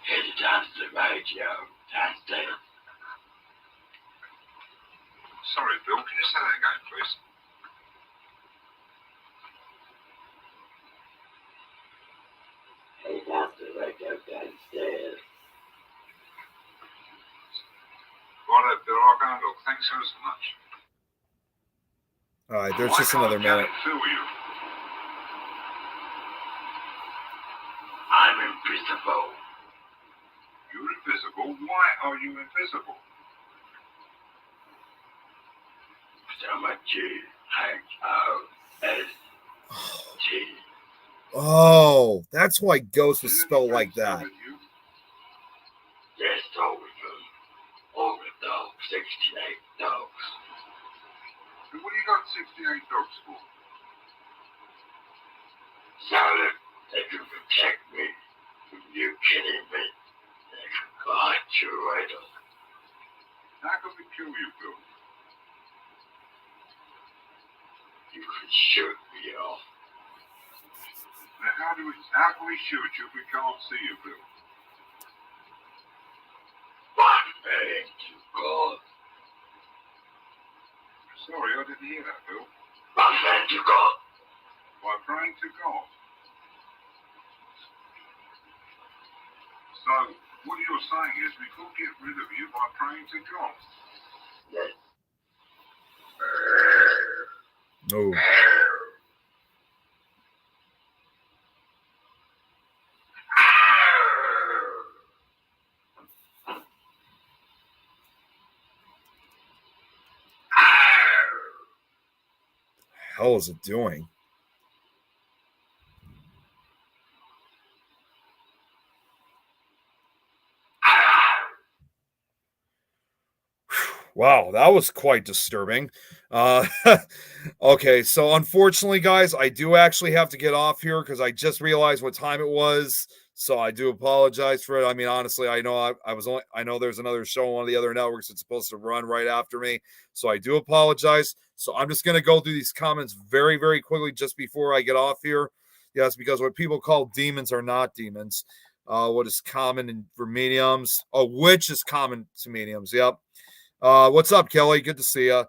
Headed down to the radio downstairs. Sorry, Bill, can you say that again, please? Headed down to the radio downstairs. Right, Bill, I'll go and look. Thanks ever so much. All right, there's just another minute. Who are you? I'm invisible. You're invisible. Why are you invisible? So much G-H-O-S-T. Oh, that's why ghost was spelled like that. Yes, all of them. All the dogs, 68 dogs. What do you got 68 dogs for? So that they can protect me from you killing me. They can guide you right on. How can we kill you, Bill? You can shoot me off. Now, how can we shoot you if we can't see you, Bill? One thing to God. Sorry, I didn't hear that, Bill. One thing to God. By praying to God. So, what you're saying is we could get rid of you by praying to God. Yes. Oh. Hell is it doing? Wow, that was quite disturbing. Okay, so unfortunately, guys, I do actually have to get off here because I just realized what time it was. So I do apologize for it. I mean, honestly, I know I know there's another show on one of the other networks that's supposed to run right after me. So I do apologize. So I'm just going to go through these comments very, very quickly just before I get off here. Yes, because what people call demons are not demons. What is common for mediums? Oh, which is common to mediums. Yep. What's up, Kelly? Good to see you.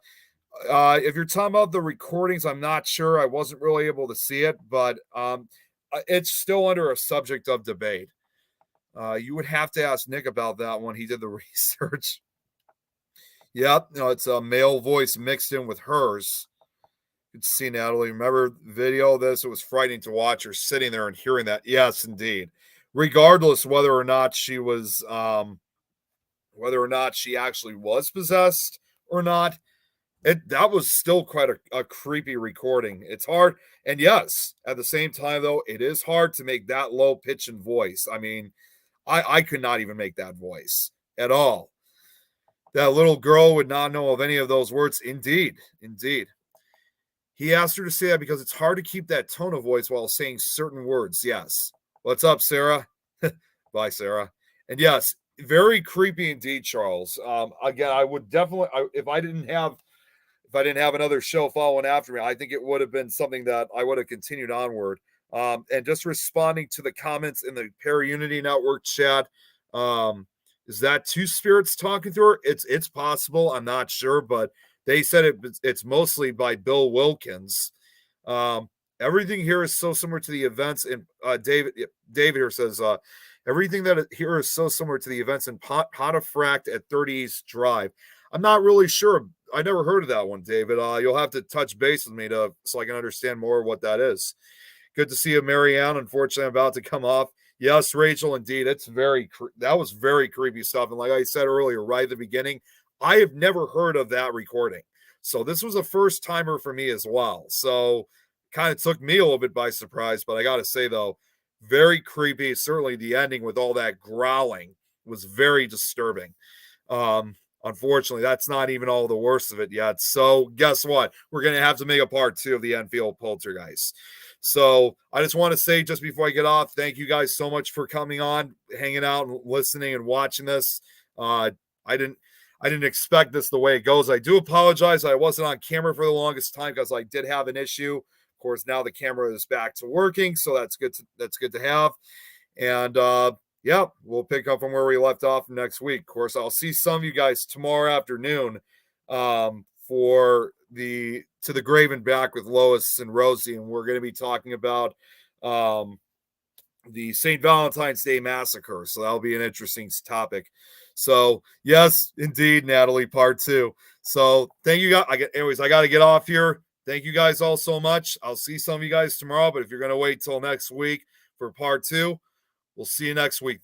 If you're talking about the recordings, I'm not sure. I wasn't really able to see it, but it's still under a subject of debate. You would have to ask Nick about that when he did the research. Yep, no, it's a male voice mixed in with hers. You can see Natalie. Remember the video of this? It was frightening to watch her sitting there and hearing that. Yes, indeed. Regardless whether or not she was whether or not she actually was possessed or not, that was still quite a creepy recording. It's hard. And yes, at the same time, though, it is hard to make that low pitch and voice. I mean, I could not even make that voice at all. That little girl would not know of any of those words. Indeed. Indeed. He asked her to say that because it's hard to keep that tone of voice while saying certain words. Yes. What's up, Sarah? Bye, Sarah. And yes, very creepy indeed, Charles. Again, I would definitely, if I didn't have another show following after me, I think it would have been something that I would have continued onward. And just responding to the comments in the Paraunity Network chat, is that two spirits talking to her? It's possible. I'm not sure, but they said it's mostly by Bill Wilkins. Everything here is so similar to the events in David here says, Everything that here is so similar to the events in Pontefract at 30 East Drive. I'm not really sure. I never heard of that one, David. You'll have to touch base with me so I can understand more of what that is. Good to see you, Marianne. Unfortunately, I'm about to come off. Yes, Rachel, indeed. That was very creepy stuff. And like I said earlier, right at the beginning, I have never heard of that recording. So this was a first timer for me as well. So kind of took me a little bit by surprise. But I got to say, though, very creepy. Certainly the ending with all that growling was very disturbing. Unfortunately, that's not even all the worst of it yet. So guess what? We're going to have to make a part 2 of the Enfield Poltergeist. So I just want to say, just before I get off, thank you guys so much for coming on, hanging out and listening and watching this. I didn't expect this the way it goes. I do apologize. I wasn't on camera for the longest time because I did have an issue. Of course, now the camera is back to working, so that's good to have. And yeah, we'll pick up from where we left off next week. Of course, I'll see some of you guys tomorrow afternoon for the To the Grave and Back with Lois and Rosie, and we're going to be talking about the St. Valentine's Day Massacre. So that'll be an interesting topic. So yes, indeed, Natalie, part 2. So thank you guys. I got to get off here. Thank you guys all so much. I'll see some of you guys tomorrow, but if you're going to wait till next week for part 2, we'll see you next week then.